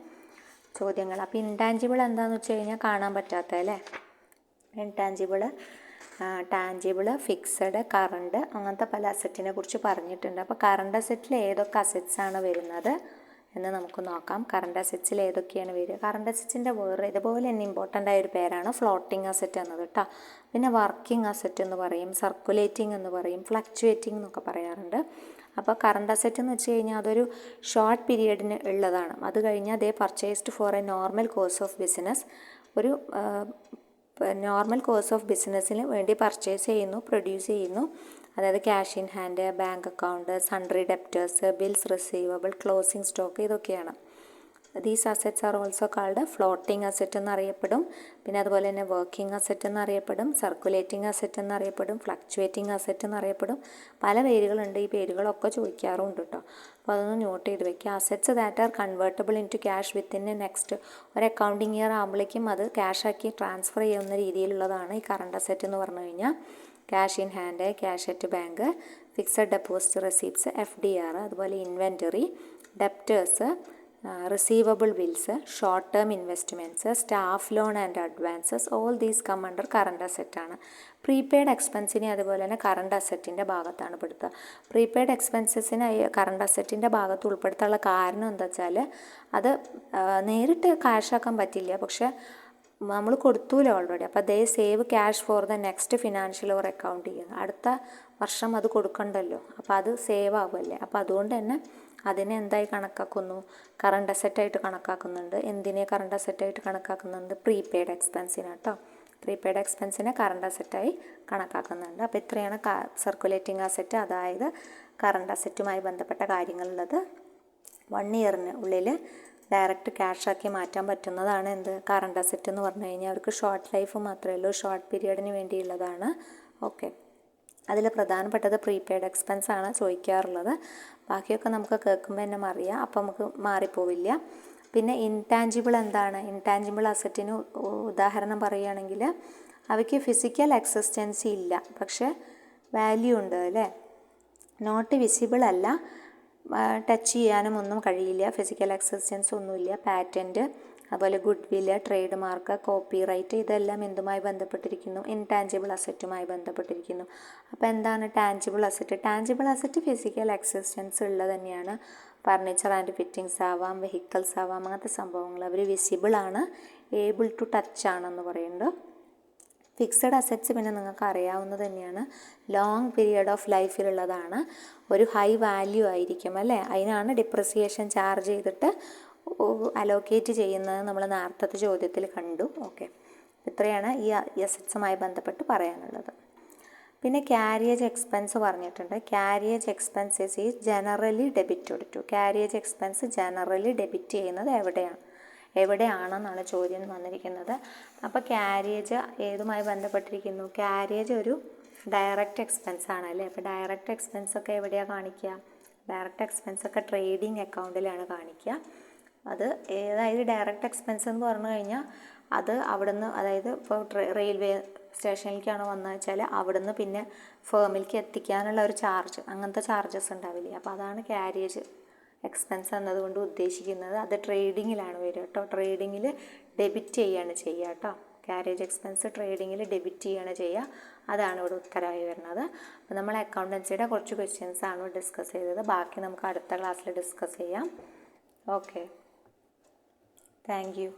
ചോദ്യങ്ങൾ. അപ്പോൾ ഇൻടാഞ്ചിബിൾ എന്താണെന്ന് വെച്ച് കഴിഞ്ഞാൽ കാണാൻ പറ്റാത്ത അല്ലേ. ഇൻടാഞ്ചിബിൾ, ടാഞ്ചിബിൾ, ഫിക്സഡ്, കറണ്ട്, അങ്ങനത്തെ പല അസറ്റിനെ കുറിച്ച് പറഞ്ഞിട്ടുണ്ട്. അപ്പോൾ കറണ്ട് അസറ്റിൽ ഏതൊക്കെ അസറ്റ്സാണ് വരുന്നത് എന്ന് നമുക്ക് നോക്കാം. കറണ്ട് അസറ്റ്സിൽ ഏതൊക്കെയാണ് വരിക? കറണ്ട് അസറ്റ്സിൻ്റെ വേറെ ഇതുപോലെ തന്നെ ഇമ്പോർട്ടൻ്റ് ആയൊരു പേരാണ് ഫ്ലോട്ടിംഗ് അസറ്റ് എന്നത് കേട്ടോ. പിന്നെ വർക്കിംഗ് അസറ്റ് എന്ന് പറയും, സർക്കുലേറ്റിംഗ് എന്ന് പറയും, ഫ്ലക്ച്വേറ്റിംഗ് എന്നൊക്കെ പറയാറുണ്ട്. അപ്പോൾ കറണ്ട് അസറ്റ് എന്ന് വെച്ച് കഴിഞ്ഞാൽ അതൊരു ഷോർട്ട് പീരിയഡിന് ഉള്ളതാണ്. അത് കഴിഞ്ഞാൽ they purchased for a normal course of business. ഒരു നോർമൽ കോഴ്സ് ഓഫ് ബിസിനസ്സിന് വേണ്ടി പർച്ചേസ് ചെയ്യുന്നു, പ്രൊഡ്യൂസ് ചെയ്യുന്നു. അതായത് cash in hand, bank account, sundry debtors, bills receivable, closing stock, ഇതൊക്കെയാണ്. These assets are also called floating asset എന്നറിയപ്പെടും. പിന്നെ അതുപോലെ തന്നെ വർക്കിംഗ് അസറ്റ് എന്നറിയപ്പെടും, സർക്കുലേറ്റിംഗ് അസറ്റ് എന്നറിയപ്പെടും, ഫ്ലക്ച്വേറ്റിംഗ് അസറ്റ് എന്നറിയപ്പെടും. പല പേരുകളുണ്ട്. ഈ പേരുകളൊക്കെ ചോദിക്കാറുണ്ട് കേട്ടോ. അപ്പോൾ അതൊന്ന് നോട്ട് ചെയ്ത് വെക്കുക. Assets that are convertible into cash within next ഒരു അക്കൗണ്ടിങ് ഇയർ ആകുമ്പോഴേക്കും അത് ക്യാഷാക്കി ട്രാൻസ്ഫർ ചെയ്യുന്ന രീതിയിലുള്ളതാണ് ഈ കറണ്ട് അസറ്റ് എന്ന് പറഞ്ഞു കഴിഞ്ഞാൽ. Cash in hand, cash at bank, fixed deposit receipts, FDR, അതുപോലെ inventory, debtors, receivable bills, short term investments, staff loan and advances, all these come under current അസറ്റാണ്. പ്രീപെയ്ഡ് എക്സ്പെൻസിനെ അതുപോലെ തന്നെ കറണ്ട് അസറ്റിൻ്റെ ഭാഗത്താണ് പെടുത്തുക. പ്രീപെയ്ഡ് എക്സ്പെൻസസിനെ കറണ്ട് അസറ്റിൻ്റെ ഭാഗത്ത് ഉൾപ്പെടുത്താനുള്ള കാരണം എന്താ വെച്ചാൽ അത് നേരിട്ട് ക്യാഷാക്കാൻ പറ്റില്ല, പക്ഷേ നമ്മൾ കൊടുത്തൂല ഓൾറെഡി. അപ്പോൾ they save cash for the next financial or account year. അടുത്ത വർഷം അത് കൊടുക്കണ്ടല്ലോ, അപ്പോൾ അത് സേവ് ആവുമല്ലേ. അപ്പോൾ അതുകൊണ്ട് തന്നെ അതിനെ എന്തായി കണക്കാക്കുന്നു? കറണ്ട് അസറ്റായിട്ട് കണക്കാക്കുന്നുണ്ട്. എന്തിനെ കറണ്ട് അസറ്റായിട്ട് കണക്കാക്കുന്നുണ്ട്? പ്രീപെയ്ഡ് എക്സ്പെൻസിനെ കേട്ടോ. പ്രീപെയ്ഡ് എക്സ്പെൻസിനെ കറണ്ട് അസറ്റായി കണക്കാക്കുന്നുണ്ട്. അപ്പോൾ ഇത്രയാണ് സർക്കുലേറ്റിംഗ് അസറ്റ്, അതായത് കറണ്ട് അസറ്റുമായി ബന്ധപ്പെട്ട കാര്യങ്ങളുള്ളത്. 1 ഇയറിന് ഉള്ളിൽ ഡയറക്റ്റ് ക്യാഷാക്കി മാറ്റാൻ പറ്റുന്നതാണ് എന്ത്? കറണ്ട് അസറ്റ് എന്ന് പറഞ്ഞു കഴിഞ്ഞാൽ. അവർക്ക് ഷോർട്ട് ലൈഫ് മാത്രമേ ഉള്ളൂ, ഷോർട്ട് പീരിയഡിന് വേണ്ടിയുള്ളതാണ്. ഓക്കെ, അതിൽ പ്രധാനപ്പെട്ടത് പ്രീപെയ്ഡ് എക്സ്പെൻസ് ആണ് ചോദിക്കാറുള്ളത്. ബാക്കിയൊക്കെ നമുക്ക് കേൾക്കുമ്പോൾ തന്നെ അറിയാം, അപ്പോൾ നമുക്ക് മാറിപ്പോവില്ല. പിന്നെ ഇൻടാഞ്ചിബിൾ എന്താണ്? ഇൻടാഞ്ചിബിൾ അസറ്റിന് ഉദാഹരണം പറയുകയാണെങ്കിൽ അവയ്ക്ക് ഫിസിക്കൽ എക്സിസ്റ്റൻസി ഇല്ല, പക്ഷേ വാല്യൂ ഉണ്ട് അല്ലേ. നോട്ട് വിസിബിൾ അല്ല, ടച്ച് ചെയ്യാനും ഒന്നും കഴിയില്ല, ഫിസിക്കൽ എക്സിസ്റ്റൻസ് ഒന്നുമില്ല. പാറ്റൻറ്റ്, അതുപോലെ ഗുഡ് വില്ല്, ട്രേഡ് മാർക്ക്, കോപ്പി റൈറ്റ്, ഇതെല്ലാം എന്തുമായി ബന്ധപ്പെട്ടിരിക്കുന്നു? ഇൻടാഞ്ചിബിൾ അസറ്റുമായി ബന്ധപ്പെട്ടിരിക്കുന്നു. അപ്പോൾ എന്താണ് tangible asset? Tangible asset physical existence ഉള്ളത് തന്നെയാണ്. ഫർണിച്ചർ ആൻഡ് ഫിറ്റിങ്സ് ആവാം, വെഹിക്കിൾസ് ആവാം, അങ്ങനത്തെ സംഭവങ്ങൾ. അവർ വിസിബിൾ ആണ്, ഏബിൾ ടു ടച്ച് ആണെന്ന് പറയുന്നുണ്ട്. ഫിക്സഡ് അസറ്റ്സ് പിന്നെ നിങ്ങൾക്ക് അറിയാവുന്നത് തന്നെയാണ്, ലോങ് പീരിയഡ് ഓഫ് ലൈഫിലുള്ളതാണ്, ഒരു ഹൈ വാല്യൂ ആയിരിക്കും അല്ലേ. അതിനാണ് ഡിപ്രിസിയേഷൻ ചാർജ് ചെയ്തിട്ട് അലോക്കേറ്റ് ചെയ്യുന്നത് നമ്മൾ നേരത്തെ ചോദ്യത്തിൽ കണ്ടു. ഓക്കെ, ഇത്രയാണ് ഈ അസറ്റ്സുമായി ബന്ധപ്പെട്ട് പറയാനുള്ളത്. പിന്നെ ക്യാരിയേജ് എക്സ്പെൻസ് പറഞ്ഞിട്ടുണ്ട്. Carriage expenses is generally debited to. Carriage expense generally debit ചെയ്യുന്നത് എവിടെയാണെന്നാണ് ചോദ്യം വന്നിരിക്കുന്നത്. അപ്പോൾ ക്യാരിയേജ് ഏതുമായി ബന്ധപ്പെട്ടിരിക്കുന്നു? ക്യാരിയേജ് ഒരു ഡയറക്റ്റ് എക്സ്പെൻസ് ആണ് അല്ലേ. അപ്പോൾ ഡയറക്റ്റ് എക്സ്പെൻസ് ഒക്കെ എവിടെയാണ് കാണിക്കുക? ഡയറക്റ്റ് എക്സ്പെൻസ് ഒക്കെ ട്രേഡിംഗ് അക്കൗണ്ടിലാണ് കാണിക്കുക. അത് അതായത് ഡയറക്റ്റ് എക്സ്പെൻസ് എന്ന് പറഞ്ഞു കഴിഞ്ഞാൽ അത് അവിടുന്ന്, അതായത് ഇപ്പോൾ റെയിൽവേ സ്റ്റേഷനിലേക്കാണ് വന്നത് വെച്ചാൽ അവിടുന്ന് പിന്നെ ഫേമിലേക്ക് എത്തിക്കാനുള്ള ഒരു ചാർജ്, അങ്ങനത്തെ ചാർജസ് ഉണ്ടാവില്ലേ. അപ്പോൾ അതാണ് ക്യാരിയേജ് എക്സ്പെൻസ് എന്നതുകൊണ്ട് ഉദ്ദേശിക്കുന്നത്. അത് ട്രേഡിങ്ങിലാണ് വരിക കേട്ടോ. ട്രേഡിങ്ങിൽ ഡെബിറ്റ് ചെയ്യാണ് ചെയ്യുക കേട്ടോ. ക്യാരേജ് എക്സ്പെൻസ് ട്രേഡിങ്ങിൽ ഡെബിറ്റ് ചെയ്യാണ് ചെയ്യുക. അതാണ് ഇവിടെ ഉത്തരമായി വരുന്നത്. അപ്പോൾ നമ്മൾ അക്കൗണ്ടൻസിയുടെ കുറച്ച് ക്വസ്റ്റ്യൻസ് ആണ് ഡിസ്കസ് ചെയ്തത്. ബാക്കി നമുക്ക് അടുത്ത ക്ലാസ്സിൽ ഡിസ്കസ് ചെയ്യാം. Okay, thank you.